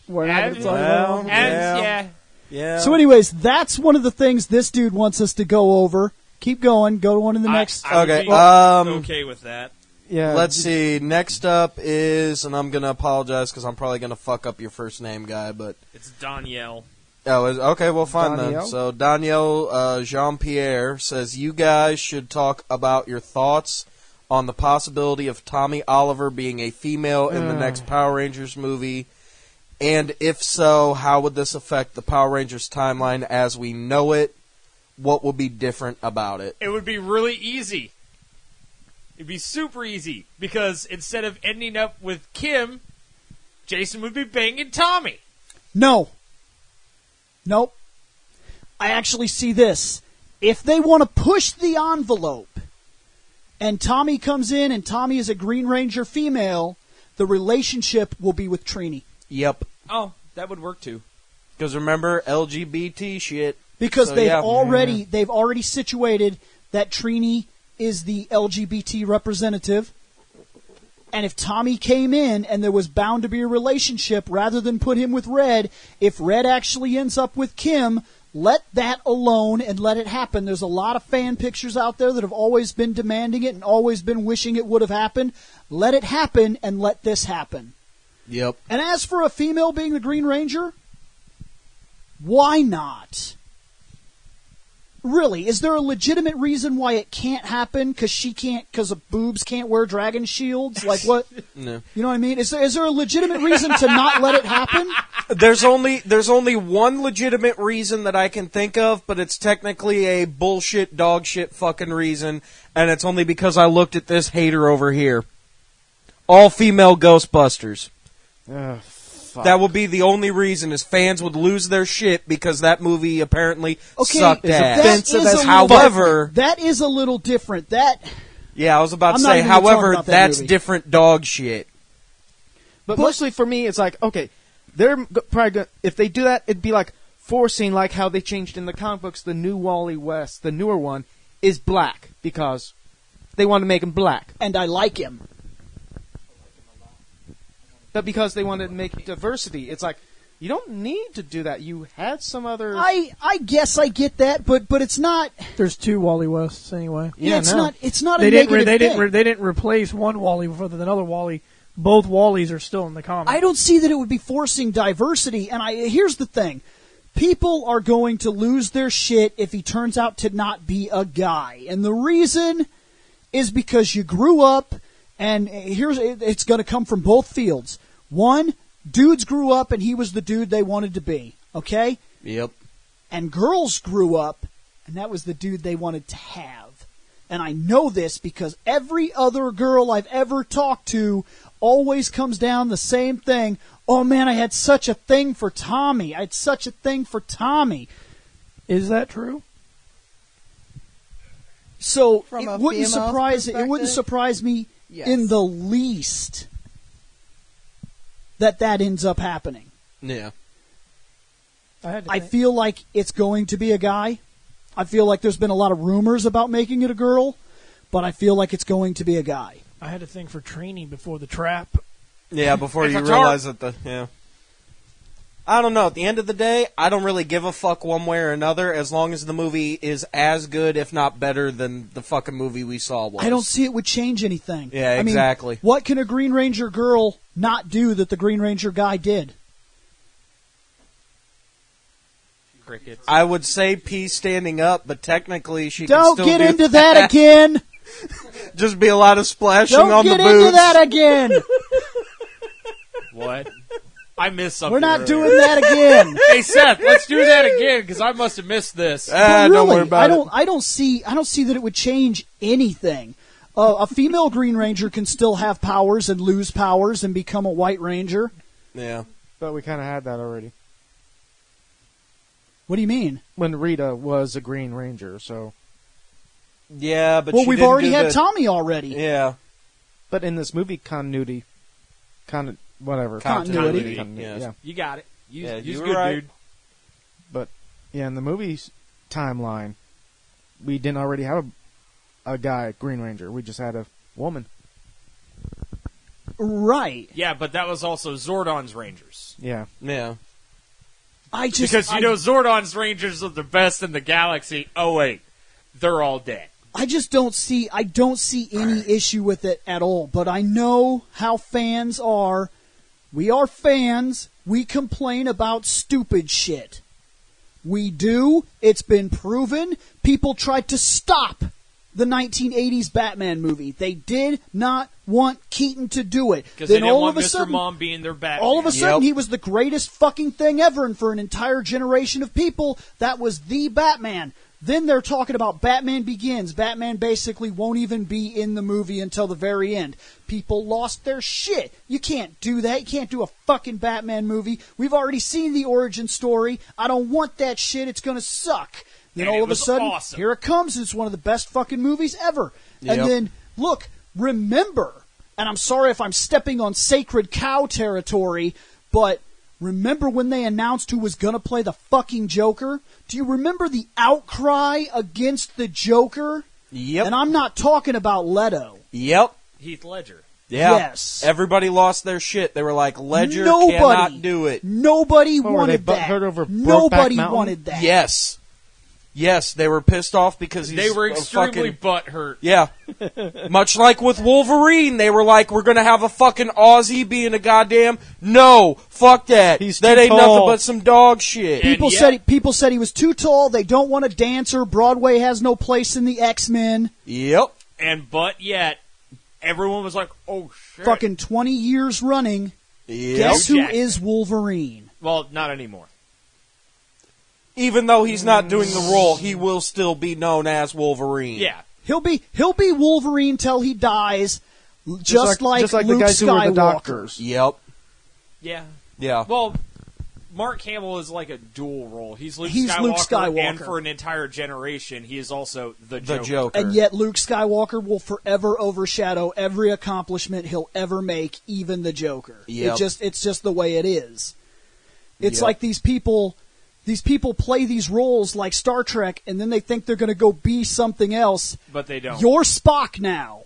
Speaker 1: we're not going to talk about it.
Speaker 2: yeah. Yeah.
Speaker 1: So, anyways, that's one of the things this dude wants us to go over. Keep going. Go to one of the next.
Speaker 5: I would
Speaker 2: Okay,
Speaker 5: be okay with that.
Speaker 3: yeah.
Speaker 2: Let's see. Next up is, and I'm going to apologize because I'm probably going to fuck up your first name, guy, but...
Speaker 5: It's Danielle.
Speaker 2: Oh, okay, well, fine then.
Speaker 3: Danielle?
Speaker 2: So, Danielle Jean-Pierre says, you guys should talk about your thoughts on the possibility of Tommy Oliver being a female in the next Power Rangers movie. And if so, how would this affect the Power Rangers timeline as we know it? What will be different about it?
Speaker 5: It would be really easy. It'd be super easy because instead of ending up with Kim, Jason would be banging Tommy.
Speaker 1: No. Nope. I actually see this. If they want to push the envelope and Tommy comes in and Tommy is a Green Ranger female, the relationship will be with Trini.
Speaker 2: Yep.
Speaker 5: Oh, that would work too.
Speaker 2: Because remember, LGBT shit.
Speaker 1: Because
Speaker 2: So,
Speaker 1: they've
Speaker 2: yeah.
Speaker 1: already situated that Trini is the LGBT representative. And if Tommy came in and there was bound to be a relationship, rather than put him with Red, if Red actually ends up with Kim, let that alone and let it happen. There's a lot of fan pictures out there that have always been demanding it and always been wishing it would have happened. Let it happen and let this happen.
Speaker 2: Yep.
Speaker 1: And as for a female being the Green Ranger, why not? Really, is there a legitimate reason why it can't happen? Because of boobs can't wear dragon shields? Like what?
Speaker 2: No.
Speaker 1: You know what I mean? Is there a legitimate reason to not let it happen?
Speaker 2: There's only one legitimate reason that I can think of, but it's technically a bullshit dog shit fucking reason, and it's only because I looked at this hater over here. All female Ghostbusters.
Speaker 3: Fuck.
Speaker 2: That would be the only reason, is fans would lose their shit because that movie apparently
Speaker 1: Okay,
Speaker 2: sucked
Speaker 1: that
Speaker 2: ass.
Speaker 1: is a little
Speaker 2: However,
Speaker 1: different. That is a little different.
Speaker 2: yeah, I was about to
Speaker 1: I'm not
Speaker 2: say,
Speaker 1: even gonna talk
Speaker 2: however,
Speaker 1: about that
Speaker 2: that's
Speaker 1: movie.
Speaker 2: different dog shit.
Speaker 3: But mostly for me, it's like, okay, probably gonna, if they do that, it'd be like forcing, like how they changed in the comic books. The new Wally West, the newer one, is black because they want to make him black,
Speaker 1: and I like him.
Speaker 3: but because they wanted to make diversity, it's like you don't need to do that. You had some other.
Speaker 1: I guess I get that, but it's not.
Speaker 4: There's two Wally Wests anyway.
Speaker 1: Yeah, it's
Speaker 3: no.
Speaker 1: not. It's not
Speaker 4: They
Speaker 1: a
Speaker 4: didn't.
Speaker 1: negative thing.
Speaker 4: They didn't replace one Wally with another Wally. Both Wallys are still in the comic.
Speaker 1: I don't see that it would be forcing diversity. And here's the thing. People are going to lose their shit if he turns out to not be a guy. And the reason is because you grew up, and it's going to come from both fields. One, dudes grew up and he was the dude they wanted to be. Okay?
Speaker 2: Yep.
Speaker 1: And girls grew up and that was the dude they wanted to have. And I know this because every other girl I've ever talked to always comes down the same thing. Oh man, I had such a thing for Tommy. I had such a thing for Tommy.
Speaker 4: Is that true?
Speaker 1: So
Speaker 7: From
Speaker 1: it
Speaker 7: a
Speaker 1: wouldn't
Speaker 7: female's
Speaker 1: surprise it wouldn't
Speaker 7: perspective?
Speaker 1: surprise me
Speaker 7: Yes.
Speaker 1: in the least that ends up happening.
Speaker 2: Yeah.
Speaker 1: I feel like it's going to be a guy. I feel like there's been a lot of rumors about making it a girl, but I feel like it's going to be a guy.
Speaker 4: I had a thing for training before the trap.
Speaker 2: Yeah, before
Speaker 5: It's
Speaker 2: you
Speaker 5: a
Speaker 2: realize that yeah. I don't know. At the end of the day, I don't really give a fuck one way or another as long as the movie is as good, if not better, than the fucking movie we saw was.
Speaker 1: I don't see it would change anything.
Speaker 2: Yeah,
Speaker 1: I mean,
Speaker 2: exactly.
Speaker 1: what can a Green Ranger girl not do that the Green Ranger guy did?
Speaker 5: Crickets.
Speaker 2: I would say P standing up, but technically she
Speaker 1: Don't
Speaker 2: can still
Speaker 1: get
Speaker 2: do
Speaker 1: into that again.
Speaker 2: Just be a lot of splashing
Speaker 1: Don't
Speaker 2: on the
Speaker 1: get
Speaker 2: boots.
Speaker 1: into that again.
Speaker 5: What? I missed something.
Speaker 1: We're not
Speaker 5: earlier.
Speaker 1: doing that again.
Speaker 5: Hey Seth, let's do that again because I must have missed this.
Speaker 1: But
Speaker 2: Don't worry
Speaker 1: really,
Speaker 2: about it.
Speaker 1: I don't see that it would change anything. A female Green Ranger can still have powers and lose powers and become a White Ranger.
Speaker 2: Yeah.
Speaker 3: But we kind of had that already
Speaker 1: What do you mean?
Speaker 3: when Rita was a Green Ranger. So,
Speaker 2: Yeah, but
Speaker 1: Well,
Speaker 2: she
Speaker 1: we've
Speaker 2: didn't
Speaker 1: already
Speaker 2: do
Speaker 1: had
Speaker 2: the-
Speaker 1: Tommy already.
Speaker 2: Yeah.
Speaker 3: but in this movie continuity, whatever
Speaker 1: Continuity.
Speaker 2: Yes.
Speaker 3: yeah.
Speaker 5: You got it.
Speaker 2: Yeah,
Speaker 5: You's
Speaker 2: you were
Speaker 5: good,
Speaker 2: right.
Speaker 5: dude.
Speaker 3: But yeah, in the movie's timeline, we didn't already have a guy Green Ranger. We just had a woman.
Speaker 1: Right.
Speaker 5: Yeah, but that was also Zordon's Rangers.
Speaker 3: Yeah.
Speaker 2: Yeah.
Speaker 1: I just
Speaker 5: Because, Zordon's Rangers are the best in the galaxy. Oh, wait. They're all dead.
Speaker 1: I just don't see any issue with it at all. But I know how fans are. We are fans. We complain about stupid shit. We do. It's been proven. People tried to stop the 1980s Batman movie. They did not want Keaton to do it.
Speaker 5: Because they
Speaker 1: Then
Speaker 5: didn't
Speaker 1: all
Speaker 5: want
Speaker 1: of a
Speaker 5: Mr.
Speaker 1: sudden,
Speaker 5: Mom being their Batman.
Speaker 1: all of a sudden,
Speaker 2: Yep.
Speaker 1: he was the greatest fucking thing ever, and for an entire generation of people, that was the Batman. Then they're talking about Batman Begins. Batman basically won't even be in the movie until the very end. People lost their shit. You can't do that. You can't do a fucking Batman movie. We've already seen the origin story. I don't want that shit. It's gonna suck. Then
Speaker 5: And
Speaker 1: all
Speaker 5: it
Speaker 1: of a
Speaker 5: was
Speaker 1: sudden,
Speaker 5: awesome.
Speaker 1: here it comes. It's one of the best fucking movies ever.
Speaker 2: Yep.
Speaker 1: And then, look, remember, and I'm sorry if I'm stepping on sacred cow territory, but remember when they announced who was going to play the fucking Joker? Do you remember the outcry against the Joker?
Speaker 2: Yep.
Speaker 1: And I'm not talking about Leto.
Speaker 2: Yep.
Speaker 5: Heath Ledger.
Speaker 2: Yeah.
Speaker 1: Yes.
Speaker 2: Everybody lost their shit. They were like, Ledger
Speaker 1: Nobody.
Speaker 2: cannot do it.
Speaker 1: Nobody
Speaker 3: What, were
Speaker 1: wanted
Speaker 3: they
Speaker 1: that.
Speaker 3: butthurt over Brokeback
Speaker 1: Nobody
Speaker 3: Mountain?
Speaker 1: wanted that.
Speaker 2: Yes. Yes, they were pissed off because he's
Speaker 5: They were
Speaker 2: a
Speaker 5: extremely
Speaker 2: fucking...
Speaker 5: butthurt.
Speaker 2: Yeah. Much like with Wolverine, they were like, we're gonna have a fucking Aussie being a goddamn... No! Fuck that!
Speaker 3: He's
Speaker 2: That
Speaker 3: too
Speaker 2: ain't
Speaker 3: tall.
Speaker 2: nothing but some dog shit.
Speaker 5: And
Speaker 1: People
Speaker 5: yet-
Speaker 1: said he was too tall. They don't want a dancer. Broadway has no place in the X-Men.
Speaker 2: Yep.
Speaker 5: But yet, everyone was like, oh, shit.
Speaker 1: Fucking 20 years running.
Speaker 2: Yep.
Speaker 1: Guess who
Speaker 5: Jackson.
Speaker 1: is Wolverine?
Speaker 5: Well, not anymore.
Speaker 2: Even though he's not doing the role, he will still be known as Wolverine.
Speaker 5: Yeah.
Speaker 1: He'll be Wolverine till he dies, just like
Speaker 3: the
Speaker 1: Luke
Speaker 3: guys who were the
Speaker 1: Skywalker.
Speaker 3: doctors.
Speaker 2: Yep.
Speaker 5: Yeah.
Speaker 2: Yeah.
Speaker 5: Well, Mark Hamill is like a dual role. He's Luke
Speaker 1: He's
Speaker 5: Skywalker,
Speaker 1: Luke Skywalker.
Speaker 5: and for an entire generation, he is also the
Speaker 2: The
Speaker 5: Joker.
Speaker 2: Joker.
Speaker 1: And yet Luke Skywalker will forever overshadow every accomplishment he'll ever make, even the Joker.
Speaker 2: Yep.
Speaker 1: It's just the way it is. It's
Speaker 2: Yep.
Speaker 1: like these people play these roles like Star Trek, and then they think they're going to go be something else.
Speaker 5: But they don't.
Speaker 1: You're Spock now.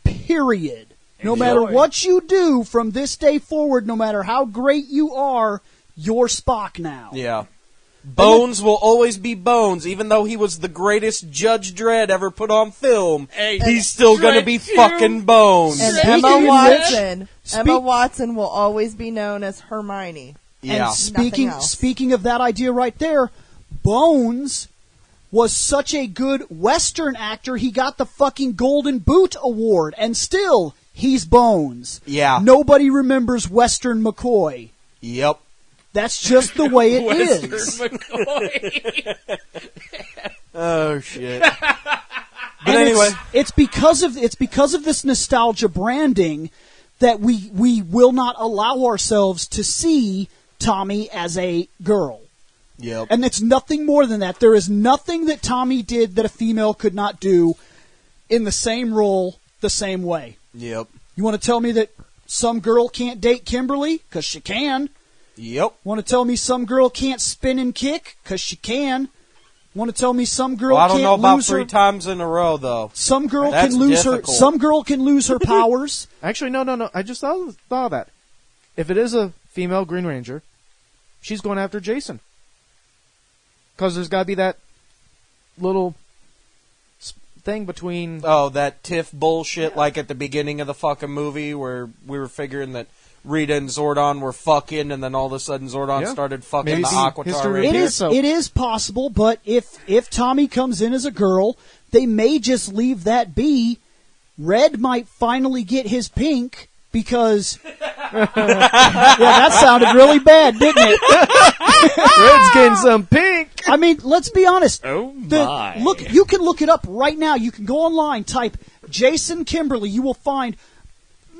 Speaker 1: Period. No
Speaker 5: Enjoy.
Speaker 1: matter what you do from this day forward, no matter how great you are, you're Spock now.
Speaker 2: Yeah. Bones will always be Bones, even though he was the greatest Judge Dredd ever put on film.
Speaker 5: Hey,
Speaker 2: He's still gonna be
Speaker 5: Dredd
Speaker 2: fucking Bones.
Speaker 7: And
Speaker 1: Speaking
Speaker 7: Emma
Speaker 1: of
Speaker 7: Watson.
Speaker 1: which-
Speaker 7: Emma Watson will always be known as Hermione.
Speaker 2: Yeah.
Speaker 1: And speaking
Speaker 7: Nothing else.
Speaker 1: speaking of that idea right there, Bones was such a good Western actor, he got the fucking Golden Boot Award, and still, he's Bones.
Speaker 2: Yeah.
Speaker 1: Nobody remembers Western McCoy.
Speaker 2: Yep.
Speaker 1: That's just the way it
Speaker 5: Western
Speaker 1: is.
Speaker 5: McCoy.
Speaker 2: Oh shit. But
Speaker 1: And
Speaker 2: anyway,
Speaker 1: it's because of this nostalgia branding that we will not allow ourselves to see Tommy as a girl.
Speaker 2: yep.
Speaker 1: And it's nothing more than that. There is nothing that Tommy did that a female could not do in the same role, the same way.
Speaker 2: Yep.
Speaker 1: You want to tell me that some girl can't date Kimberly? Because she can.
Speaker 2: Yep.
Speaker 1: Want to tell me some girl can't spin and kick? Because she can. Want to tell me some girl
Speaker 2: Well, I don't
Speaker 1: can't
Speaker 2: know about
Speaker 1: lose
Speaker 2: 3
Speaker 1: her...
Speaker 2: times in a row though.
Speaker 1: Some girl
Speaker 2: That's
Speaker 1: can lose her...
Speaker 2: difficult.
Speaker 1: Some girl can lose her powers.
Speaker 3: Actually, no. I just thought of that. If it is a female Green Ranger, she's going after Jason. Because there's got to be that little thing between...
Speaker 2: Oh, that tiff bullshit like at the beginning of the fucking movie where we were figuring that Rita and Zordon were fucking, and then all of a sudden Zordon started fucking
Speaker 3: Maybe
Speaker 2: the
Speaker 3: the
Speaker 2: Aquatar
Speaker 3: history
Speaker 2: Ranger.
Speaker 1: It is possible, but if Tommy comes in as a girl, they may just leave that be. Red might finally get his pink because yeah, that sounded really bad, didn't it?
Speaker 3: Red's getting some pink.
Speaker 1: I mean, let's be honest.
Speaker 5: Oh my!
Speaker 1: Look, you can look it up right now. You can go online, type Jason Kimberly. You will find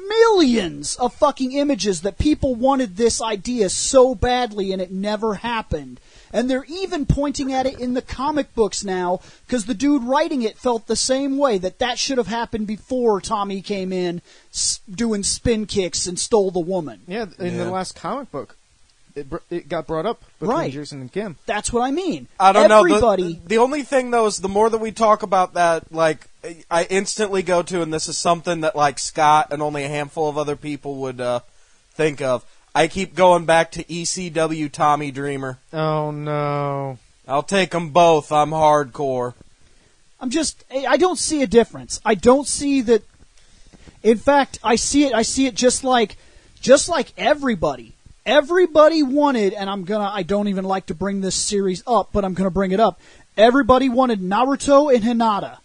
Speaker 1: millions of fucking images that people wanted this idea so badly and it never happened. And they're even pointing at it in the comic books now because the dude writing it felt the same way, that should have happened before Tommy came in doing spin kicks and stole the woman.
Speaker 3: Yeah, in the last comic book, it got brought up between
Speaker 1: Right.
Speaker 3: Jason and Kim.
Speaker 1: That's what I mean.
Speaker 2: I don't
Speaker 1: Everybody,
Speaker 2: know. The only thing, though, is the more that we talk about that, like, I instantly go to, and this is something that, like, Scott and only a handful of other people would think of. I keep going back to ECW Tommy Dreamer.
Speaker 3: Oh, no.
Speaker 2: I'll take them both. I'm hardcore.
Speaker 1: I don't see a difference. I don't see that. In fact, I see it just like everybody. Everybody wanted, and I don't even like to bring this series up, but I'm gonna bring it up. Everybody wanted Naruto and Hinata.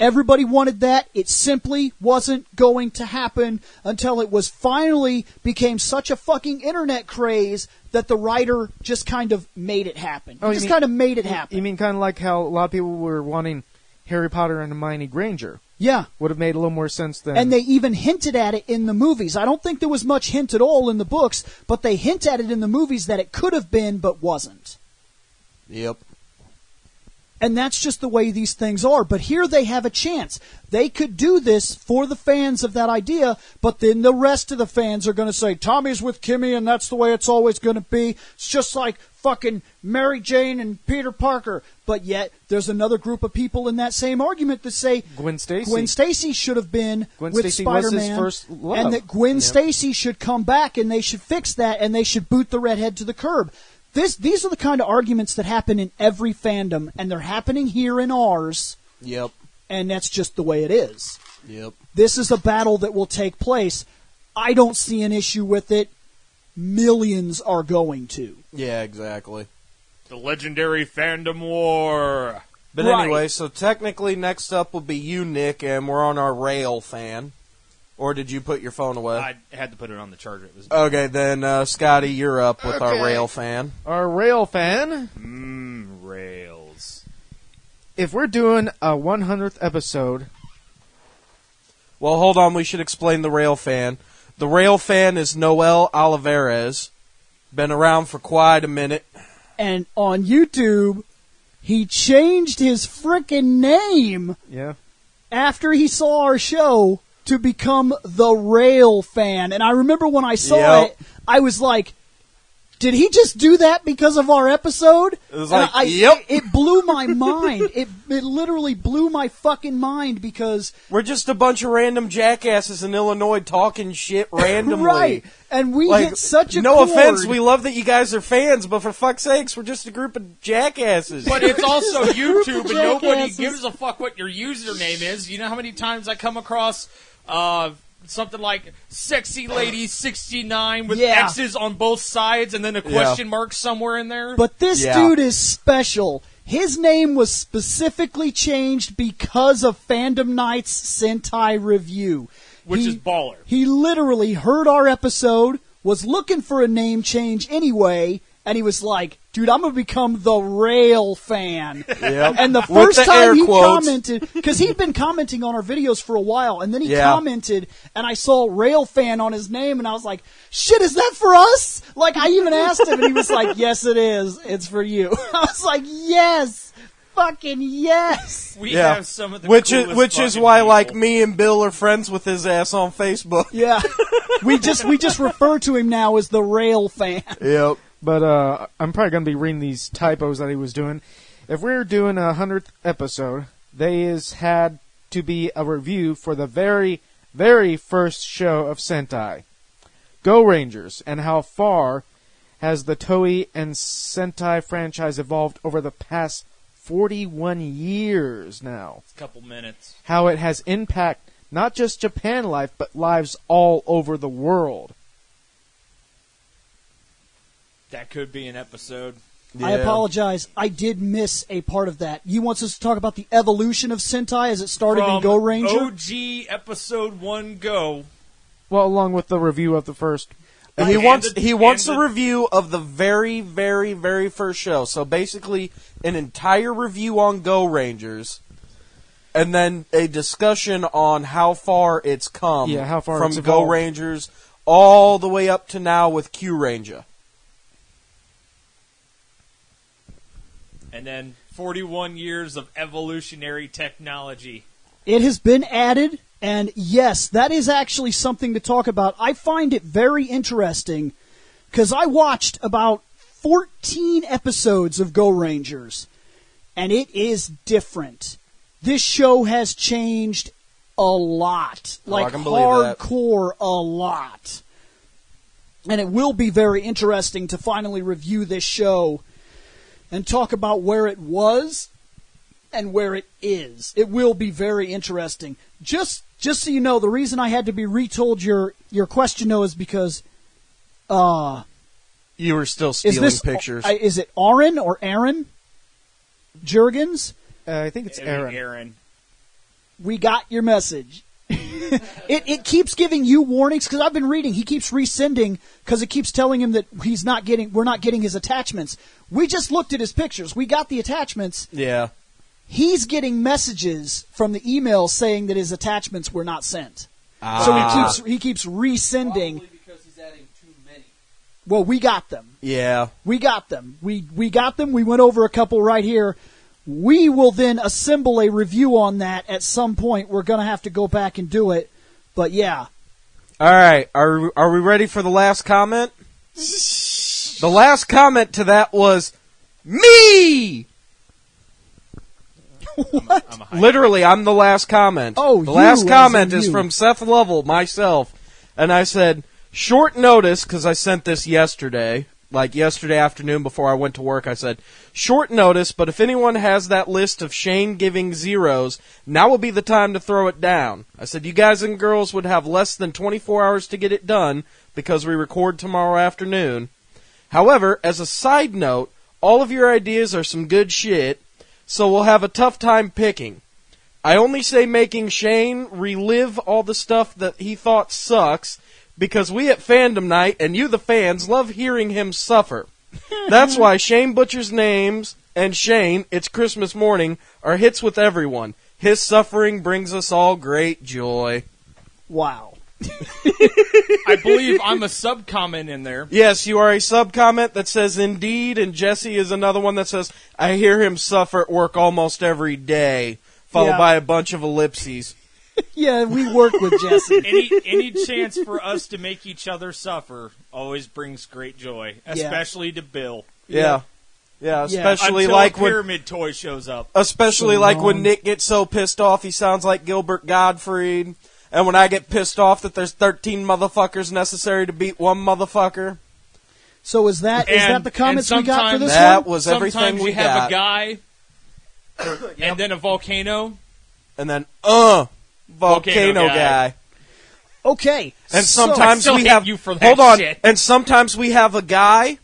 Speaker 1: Everybody wanted that. It simply wasn't going to happen until it was finally became such a fucking internet craze that the writer just kind of made it happen.
Speaker 3: Oh,
Speaker 1: He just kind of made it happen.
Speaker 3: You mean kind of like how a lot of people were wanting Harry Potter and Hermione Granger?
Speaker 1: Yeah.
Speaker 3: Would have made a little more sense than...
Speaker 1: And they even hinted at it in the movies. I don't think there was much hint at all in the books, but they hint at it in the movies that it could have been but wasn't.
Speaker 2: Yep.
Speaker 1: And that's just the way these things are. But here they have a chance. They could do this for the fans of that idea, but then the rest of the fans are going to say, Tommy's with Kimmy and that's the way it's always going to be. It's just like fucking Mary Jane and Peter Parker. But yet, there's another group of people in that same argument that say
Speaker 3: Gwen Stacy.
Speaker 1: Gwen Stacy should have been
Speaker 3: Gwen
Speaker 1: with
Speaker 3: Stacy was
Speaker 1: Spider-Man.
Speaker 3: his first love.
Speaker 1: And that Gwen
Speaker 3: Yep.
Speaker 1: Stacy should come back and they should fix that and they should boot the redhead to the curb. These are the kind of arguments that happen in every fandom, and they're happening here in ours,
Speaker 2: Yep.
Speaker 1: and that's just the way it is.
Speaker 2: Yep.
Speaker 1: This is a battle that will take place. I don't see an issue with it. Millions are going to.
Speaker 2: Yeah, exactly.
Speaker 5: The legendary fandom war.
Speaker 2: But
Speaker 1: Right.
Speaker 2: anyway, so technically next up will be you, Nick, and we're on our Rail fan. Or did you put your phone away?
Speaker 5: I had to put it on the charger. It was
Speaker 2: Okay, then Scotty, you're up with our
Speaker 3: Okay.
Speaker 2: Rail fan.
Speaker 3: Our rail fan.
Speaker 5: rails.
Speaker 3: If we're doing a 100th episode...
Speaker 2: Well, hold on, we should explain the Rail fan. The Rail fan is Noel Olivares. Been around for quite a minute.
Speaker 1: And on YouTube, he changed his frickin' name
Speaker 3: Yeah.
Speaker 1: after he saw our show to become the Rail fan. And I remember when I saw
Speaker 2: Yep.
Speaker 1: it, I was like, did he just do that because of our episode?
Speaker 2: It was
Speaker 1: And
Speaker 2: like, yep.
Speaker 1: It blew my mind. It literally blew my fucking mind because...
Speaker 2: We're just a bunch of random jackasses in Illinois talking shit randomly.
Speaker 1: Right. And we
Speaker 2: Like,
Speaker 1: hit such a
Speaker 2: no
Speaker 1: chord.
Speaker 2: offense, we love that you guys are fans, but for fuck's sakes, we're just a group of jackasses.
Speaker 5: But it's also YouTube, and nobody
Speaker 1: Jackasses.
Speaker 5: gives a fuck what your username is. You know how many times I come across something like Sexy Lady 69 with
Speaker 1: Yeah.
Speaker 5: X's on both sides and then a question mark somewhere in there?
Speaker 1: But this
Speaker 2: Yeah.
Speaker 1: dude is special. His name was specifically changed because of Fandom Night's Sentai Review.
Speaker 5: Which is baller.
Speaker 1: He literally heard our episode, was looking for a name change anyway, and he was like, dude, I'm going to become the Rail fan.
Speaker 2: Yep.
Speaker 1: And the
Speaker 2: With
Speaker 1: first
Speaker 2: the
Speaker 1: time
Speaker 2: air
Speaker 1: he
Speaker 2: quotes.
Speaker 1: commented, because he'd been commenting on our videos for a while, and then he
Speaker 2: Yeah.
Speaker 1: commented, and I saw Rail fan on his name, and I was like, shit, is that for us? Like, I even asked him, and he was like, yes, it is. It's for you. I was like, yes. Fucking yes.
Speaker 5: We
Speaker 2: Yeah.
Speaker 5: have some of the
Speaker 2: Which
Speaker 5: coolest
Speaker 2: is
Speaker 5: fucking
Speaker 2: why,
Speaker 5: people.
Speaker 2: like, me and Bill are friends with his ass on Facebook.
Speaker 1: Yeah. we just refer to him now as the Rail fan.
Speaker 2: Yep.
Speaker 3: But I'm probably going to be reading these typos that he was doing. If we're doing a 100th episode, they is had to be a review for the very, very first show of Sentai. Go Rangers, and how far has the Toei and Sentai franchise evolved over the past 41 years now.
Speaker 5: A couple minutes.
Speaker 3: How it has impacted not just Japan life, but lives all over the world.
Speaker 5: That could be an episode.
Speaker 2: Yeah.
Speaker 1: I apologize. I did miss a part of that. You want us to talk about the evolution of Sentai as it started in Go Ranger?
Speaker 5: OG Episode 1 Go.
Speaker 3: Well, along with the review of the first.
Speaker 2: And he
Speaker 5: And
Speaker 2: wants
Speaker 5: the-
Speaker 2: a review of the very, very, very first show. So basically, an entire review on Go Rangers, and then a discussion on how far it's come.
Speaker 3: Yeah, how far
Speaker 2: from
Speaker 3: it's
Speaker 2: Go
Speaker 3: evolved.
Speaker 2: Rangers all the way up to now with Q Ranger.
Speaker 5: And then 41 years of evolutionary technology.
Speaker 1: It has been added, and yes, that is actually something to talk about. I find it very interesting because I watched about 14 episodes of Go Rangers, and it is different. This show has changed a lot,
Speaker 2: I
Speaker 1: like
Speaker 2: can believe that.
Speaker 1: hardcore a lot. And it will be very interesting to finally review this show and talk about where it was and where it is. It will be very interesting. Just so you know, the reason I had to be retold your question, though, is because
Speaker 2: You were still
Speaker 1: is
Speaker 2: stealing
Speaker 1: this
Speaker 2: pictures.
Speaker 1: is it Aaron or Aaron Jurgens?
Speaker 3: I think it's Aaron.
Speaker 1: We got your message. It keeps giving you warnings because I've been reading. He keeps resending because it keeps telling him that we're not getting his attachments. We just looked at his pictures. We got the attachments.
Speaker 2: yeah.
Speaker 1: He's getting messages from the email saying that his attachments were not sent.
Speaker 2: Ah.
Speaker 1: So he keeps resending.
Speaker 6: Probably because he's adding too many.
Speaker 1: Well, we got them.
Speaker 2: Yeah.
Speaker 1: We got them. We got them. We went over a couple right here. We will then assemble a review on that at some point. We're going to have to go back and do it. But yeah.
Speaker 2: All right. Are we ready for the last comment? The last comment to that was me.
Speaker 1: What?
Speaker 5: I'm a hype.
Speaker 2: Literally, I'm the last comment.
Speaker 1: Oh,
Speaker 2: the
Speaker 1: you
Speaker 2: last
Speaker 1: as
Speaker 2: comment
Speaker 1: in
Speaker 2: is
Speaker 1: you.
Speaker 2: from Seth Lovell, myself, and I said short notice because I sent this yesterday, like yesterday afternoon before I went to work. I said short notice, but if anyone has that list of Shane giving zeros, now would be the time to throw it down. I said you guys and girls would have less than 24 hours to get it done because we record tomorrow afternoon. However, as a side note, all of your ideas are some good shit. So we'll have a tough time picking. I only say making Shane relive all the stuff that he thought sucks because we at Fandom Night and you the fans love hearing him suffer. That's why Shane Butcher's names and Shane, It's Christmas Morning, are hits with everyone. His suffering brings us all great joy.
Speaker 1: Wow.
Speaker 5: I believe I'm a sub-comment in there.
Speaker 2: Yes, you are a sub-comment that says indeed, and Jesse is another one that says, I hear him suffer at work almost every day, followed
Speaker 1: Yeah.
Speaker 2: by a bunch of ellipses.
Speaker 1: Yeah, we work with Jesse.
Speaker 5: Any chance for us to make each other suffer always brings great joy, especially to Bill.
Speaker 2: Yeah. Yeah, especially
Speaker 5: Until
Speaker 2: like
Speaker 5: a
Speaker 2: when
Speaker 5: pyramid toy shows up.
Speaker 2: especially
Speaker 1: So
Speaker 2: like
Speaker 1: long.
Speaker 2: when Nick gets so pissed off he sounds like Gilbert Gottfried. And when I get pissed off that there's 13 motherfuckers necessary to beat one motherfucker.
Speaker 1: So is that the comments we got for this
Speaker 2: That
Speaker 1: one?
Speaker 2: was everything
Speaker 5: sometimes
Speaker 2: we
Speaker 5: you have
Speaker 2: got.
Speaker 5: a guy, and then a volcano.
Speaker 2: And then, volcano
Speaker 5: Volcano guy.
Speaker 2: guy.
Speaker 1: Okay.
Speaker 2: And
Speaker 1: so-
Speaker 2: sometimes
Speaker 5: I still
Speaker 2: we
Speaker 5: hate
Speaker 2: have
Speaker 5: you for that
Speaker 2: hold on.
Speaker 5: shit.
Speaker 2: And sometimes we have a guy,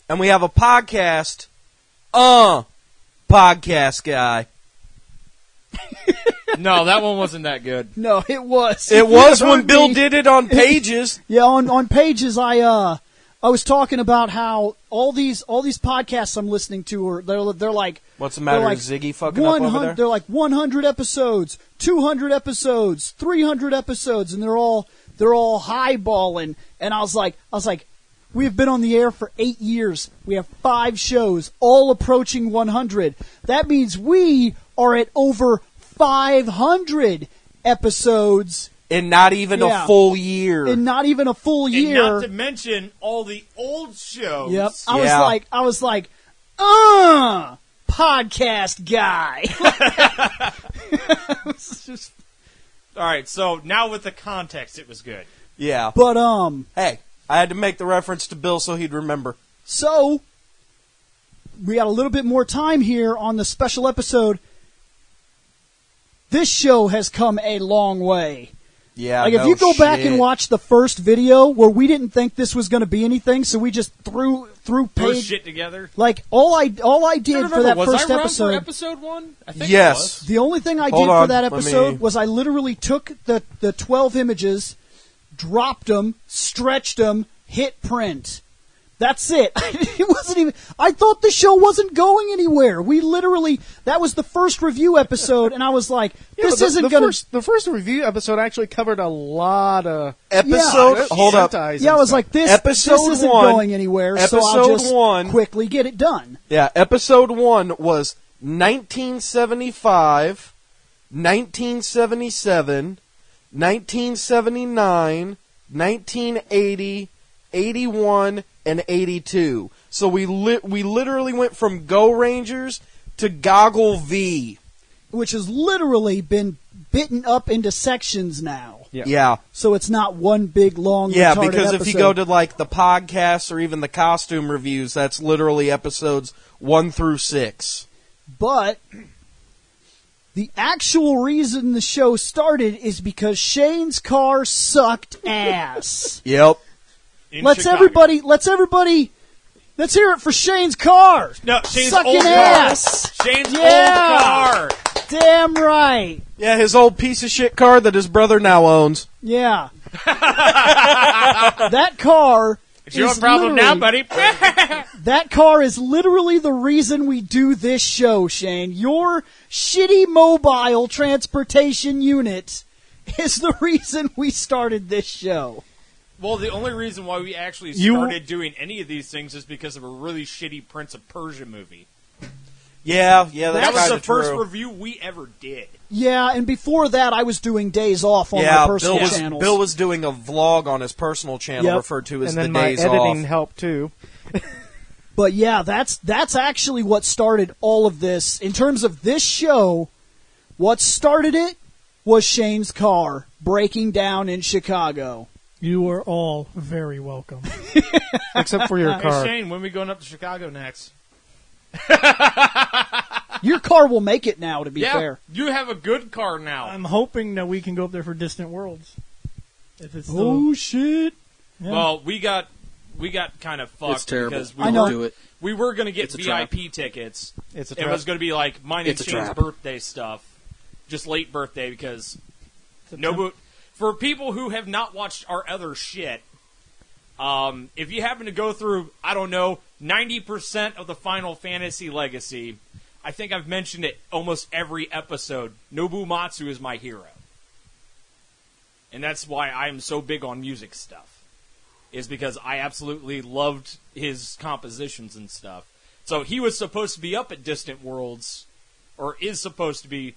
Speaker 2: and we have a podcast. Podcast guy.
Speaker 5: No, that one wasn't that good.
Speaker 1: No, it was.
Speaker 2: It was
Speaker 1: You
Speaker 2: when
Speaker 1: heard
Speaker 2: Bill
Speaker 1: me.
Speaker 2: did it on Pages.
Speaker 1: Yeah, on Pages, I was talking about how all these podcasts I'm listening to are they're like
Speaker 2: What's the matter?
Speaker 1: They're like
Speaker 2: Is Ziggy fucking up over there?
Speaker 1: They're like 100 episodes, 200 episodes, 300 episodes, and they're all highballing. And I was like, we've been on the air for 8 years. We have 5 shows, all approaching 100. That means we are at over 500 episodes
Speaker 2: In not even
Speaker 1: Yeah.
Speaker 2: a full year.
Speaker 1: in not even a full
Speaker 5: And
Speaker 1: year.
Speaker 5: not to mention all the old shows.
Speaker 1: Yep.
Speaker 2: Yeah.
Speaker 1: I was like, podcast guy. It's just-
Speaker 5: All right, so now with the context, it was good.
Speaker 2: Yeah.
Speaker 1: but
Speaker 2: Hey, I had to make the reference to Bill so he'd remember.
Speaker 1: so we got a little bit more time here on the special episode. This show has come a long way.
Speaker 2: Yeah.
Speaker 1: Like, if
Speaker 2: no
Speaker 1: you go back
Speaker 2: shit.
Speaker 1: and watch the first video where we didn't think this was going to be anything, so we just threw through
Speaker 5: Throw
Speaker 1: page.
Speaker 5: shit together.
Speaker 1: Like all I did for that
Speaker 5: was
Speaker 1: first
Speaker 5: I wrong
Speaker 1: episode.
Speaker 5: for episode 1? I think
Speaker 2: Yes.
Speaker 1: The only thing I
Speaker 2: Hold
Speaker 1: did
Speaker 2: on,
Speaker 1: for that
Speaker 2: let
Speaker 1: episode
Speaker 2: me-
Speaker 1: was I literally took the 12 images, dropped them, stretched them, hit print. That's it. It wasn't even. I thought the show wasn't going anywhere. We literally. That was the first review episode, and I was like, "This isn't gonna."
Speaker 3: The first review episode actually covered a lot of
Speaker 2: Episode. Hold up.
Speaker 3: Sentais and
Speaker 1: Yeah, I was
Speaker 3: stuff.
Speaker 1: like, "This
Speaker 2: Episode
Speaker 1: isn't
Speaker 2: 1,
Speaker 1: going anywhere." So I'll
Speaker 2: episode
Speaker 1: just
Speaker 2: 1.
Speaker 1: quickly get it done.
Speaker 2: Yeah, episode 1 was 1975, 1977, 1979, 1980, 81, and 82. So we literally went from Go Rangers to Goggle V.
Speaker 1: Which has literally been bitten up into sections now.
Speaker 2: Yeah.
Speaker 1: So it's not one big long.
Speaker 2: Yeah,
Speaker 1: retarded
Speaker 2: because if you
Speaker 1: episode.
Speaker 2: go to like the podcasts or even the costume reviews, that's literally episodes 1 through 6.
Speaker 1: But the actual reason the show started is because Shane's car sucked ass.
Speaker 2: Yep.
Speaker 5: In
Speaker 1: let's
Speaker 5: Chicago.
Speaker 1: let's hear it for Shane's car.
Speaker 5: No, Shane's
Speaker 1: Sucking
Speaker 5: old
Speaker 1: ass.
Speaker 5: car. Shane's
Speaker 1: Yeah.
Speaker 5: old car.
Speaker 1: Damn right.
Speaker 2: Yeah, his old piece of shit car that his brother now owns.
Speaker 1: Yeah. That car
Speaker 5: It's your
Speaker 1: is
Speaker 5: problem now,
Speaker 1: literally-
Speaker 5: buddy.
Speaker 1: That car is literally the reason we do this show, Shane. Your shitty mobile transportation unit is the reason we started this show.
Speaker 5: Well, the only reason why we actually
Speaker 3: You-
Speaker 5: started doing any of these things is because of a really shitty Prince of Persia movie.
Speaker 2: Yeah, that's
Speaker 5: That was
Speaker 2: kinda
Speaker 5: the first
Speaker 2: true.
Speaker 5: review we ever did.
Speaker 1: Yeah, and before that, I was doing days off on
Speaker 2: Yeah,
Speaker 1: my personal
Speaker 2: Bill was,
Speaker 1: channels.
Speaker 2: Bill was doing a vlog on his personal channel
Speaker 1: Yep.
Speaker 2: referred to as
Speaker 3: and
Speaker 2: the
Speaker 3: then my
Speaker 2: days
Speaker 3: editing
Speaker 2: off.
Speaker 3: helped too.
Speaker 1: But yeah, that's actually what started all of this. In terms of this show, what started it was Shane's car breaking down in Chicago.
Speaker 4: You are all very welcome.
Speaker 3: Except for your
Speaker 5: Hey,
Speaker 3: car.
Speaker 5: Shane, when are we going up to Chicago next?
Speaker 1: Your car will make it now, to be
Speaker 5: Yeah,
Speaker 1: fair.
Speaker 5: you have a good car now.
Speaker 4: I'm hoping that we can go up there for Distant Worlds. If it's still,
Speaker 1: Oh, shit.
Speaker 4: yeah.
Speaker 5: Well, we got kind of fucked
Speaker 6: It's terrible.
Speaker 5: because
Speaker 1: I know.
Speaker 6: Do it.
Speaker 5: we were going to get
Speaker 6: It's a trap.
Speaker 5: VIP tickets.
Speaker 3: It's a
Speaker 5: It
Speaker 3: trap.
Speaker 5: was going to be like mine and
Speaker 6: It's a
Speaker 5: Shane's
Speaker 6: trap.
Speaker 5: birthday stuff, just late birthday because Nobu. For people who have not watched our other shit, if you happen to go through, I don't know, 90% of the Final Fantasy Legacy, I think I've mentioned it almost every episode. Nobumatsu is my hero. And that's why I'm so big on music stuff, is because I absolutely loved his compositions and stuff. So he was supposed to be up at Distant Worlds, or is supposed to be,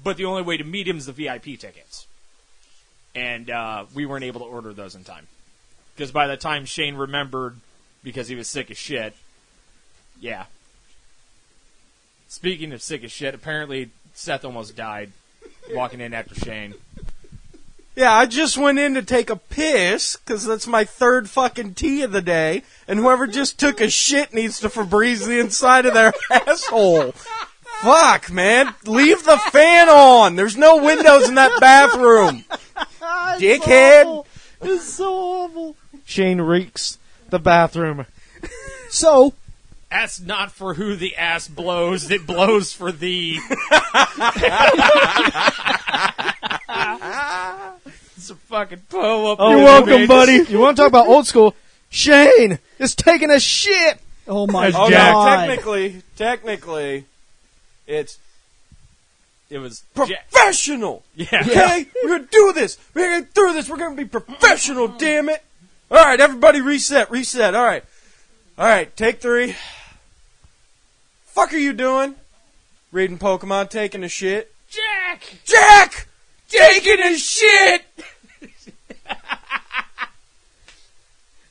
Speaker 5: but the only way to meet him is the VIP tickets. And we weren't able to order those in time. Because by the time Shane remembered, because he was sick as shit, yeah. Speaking of sick as shit, apparently Seth almost died walking in after Shane.
Speaker 2: Yeah, I just went in to take a piss, because that's my third fucking tea of the day, and whoever just took a shit needs to Febreze the inside of their asshole. Fuck, man. Leave the fan on. There's no windows in that bathroom. Dickhead.
Speaker 1: It's so awful.
Speaker 3: Shane reeks the bathroom.
Speaker 1: So,
Speaker 5: Ask not for who the ass blows, it blows for thee. It's a fucking poem up
Speaker 3: Oh,
Speaker 5: there,
Speaker 3: you're welcome,
Speaker 5: bitch.
Speaker 3: buddy. You want to talk about old school? Shane is taking a shit.
Speaker 1: oh my
Speaker 5: As
Speaker 1: god.
Speaker 5: Jack
Speaker 2: Technically, it's
Speaker 5: It was
Speaker 2: professional.
Speaker 5: Yeah.
Speaker 2: Okay? We're going to do this. We're going to do this. We're going to be professional, damn it. All right, everybody reset. All right, take 3. Fuck are you doing? Reading Pokemon, taking a shit. Jack! Taking a shit!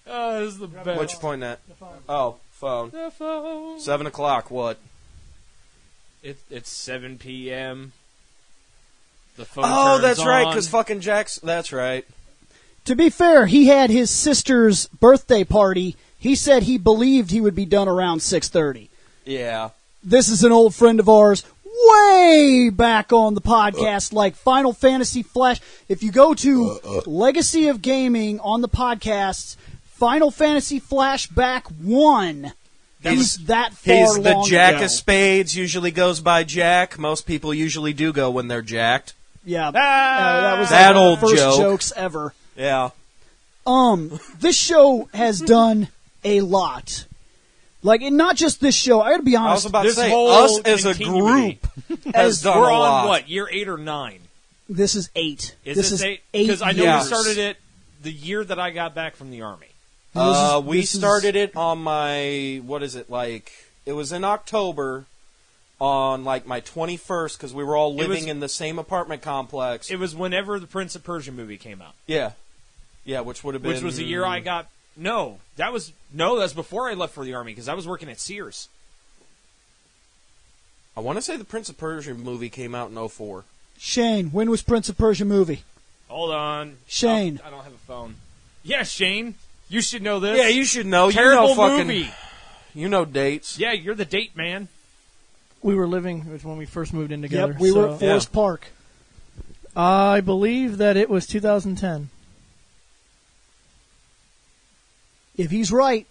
Speaker 5: Oh, this is the best.
Speaker 2: What you pointing at? Oh, phone.
Speaker 5: The phone.
Speaker 2: 7 o'clock, what?
Speaker 5: It's 7 p.m. The phone
Speaker 2: Oh,
Speaker 5: turns
Speaker 2: that's right,
Speaker 5: on.
Speaker 2: because fucking Jack's... That's right.
Speaker 1: To be fair, he had his sister's birthday party. He said he believed he would be done around 6:30.
Speaker 2: Yeah.
Speaker 1: This is an old friend of ours, way back on the podcast, like Final Fantasy Flash. If you go to Legacy of Gaming on the podcasts, Final Fantasy Flashback 1. He's that far
Speaker 2: He's the
Speaker 1: long
Speaker 2: Jack
Speaker 1: ago.
Speaker 2: of Spades, usually goes by Jack. Most people usually do go when they're jacked.
Speaker 1: Yeah, that was
Speaker 2: That
Speaker 1: one of
Speaker 2: old
Speaker 1: the first
Speaker 2: joke.
Speaker 1: jokes ever.
Speaker 2: Yeah.
Speaker 1: This show has done a lot. Like, and not just this show. I gotta be
Speaker 2: I was
Speaker 1: honest.
Speaker 2: about to
Speaker 5: This
Speaker 2: say,
Speaker 5: whole
Speaker 2: us as a
Speaker 5: continuity.
Speaker 2: group has done
Speaker 5: We're
Speaker 2: a
Speaker 5: on
Speaker 2: lot.
Speaker 5: what, year 8 or 9?
Speaker 1: This is 8.
Speaker 5: Is
Speaker 1: this
Speaker 5: this
Speaker 1: is
Speaker 5: 8?
Speaker 1: 8
Speaker 5: Because I know
Speaker 2: years.
Speaker 5: we started it the year that I got back from the Army.
Speaker 2: We
Speaker 1: this is-
Speaker 2: started it on my, what is it, like, it was in October on, like, my 21st, because we were all living in the same apartment complex.
Speaker 5: It was whenever the Prince of Persia movie came out.
Speaker 2: Yeah. Yeah, which would have been...
Speaker 5: Which was the year I got... No, that was before I left for the Army, because I was working at Sears.
Speaker 2: I want to say the Prince of Persia movie came out in 04.
Speaker 1: Shane, when was Prince of Persia movie?
Speaker 5: Hold on.
Speaker 1: Shane.
Speaker 5: Oh, I don't have a phone. Yeah, Shane. You should know this.
Speaker 2: Yeah, you should know.
Speaker 5: Terrible
Speaker 2: you know fucking,
Speaker 5: movie.
Speaker 2: You know dates.
Speaker 5: Yeah, you're the date man.
Speaker 4: We were living, it was when we first moved in together.
Speaker 1: Yep, we were
Speaker 4: so-
Speaker 1: at Forest Park.
Speaker 4: I believe that it was 2010.
Speaker 1: If he's right,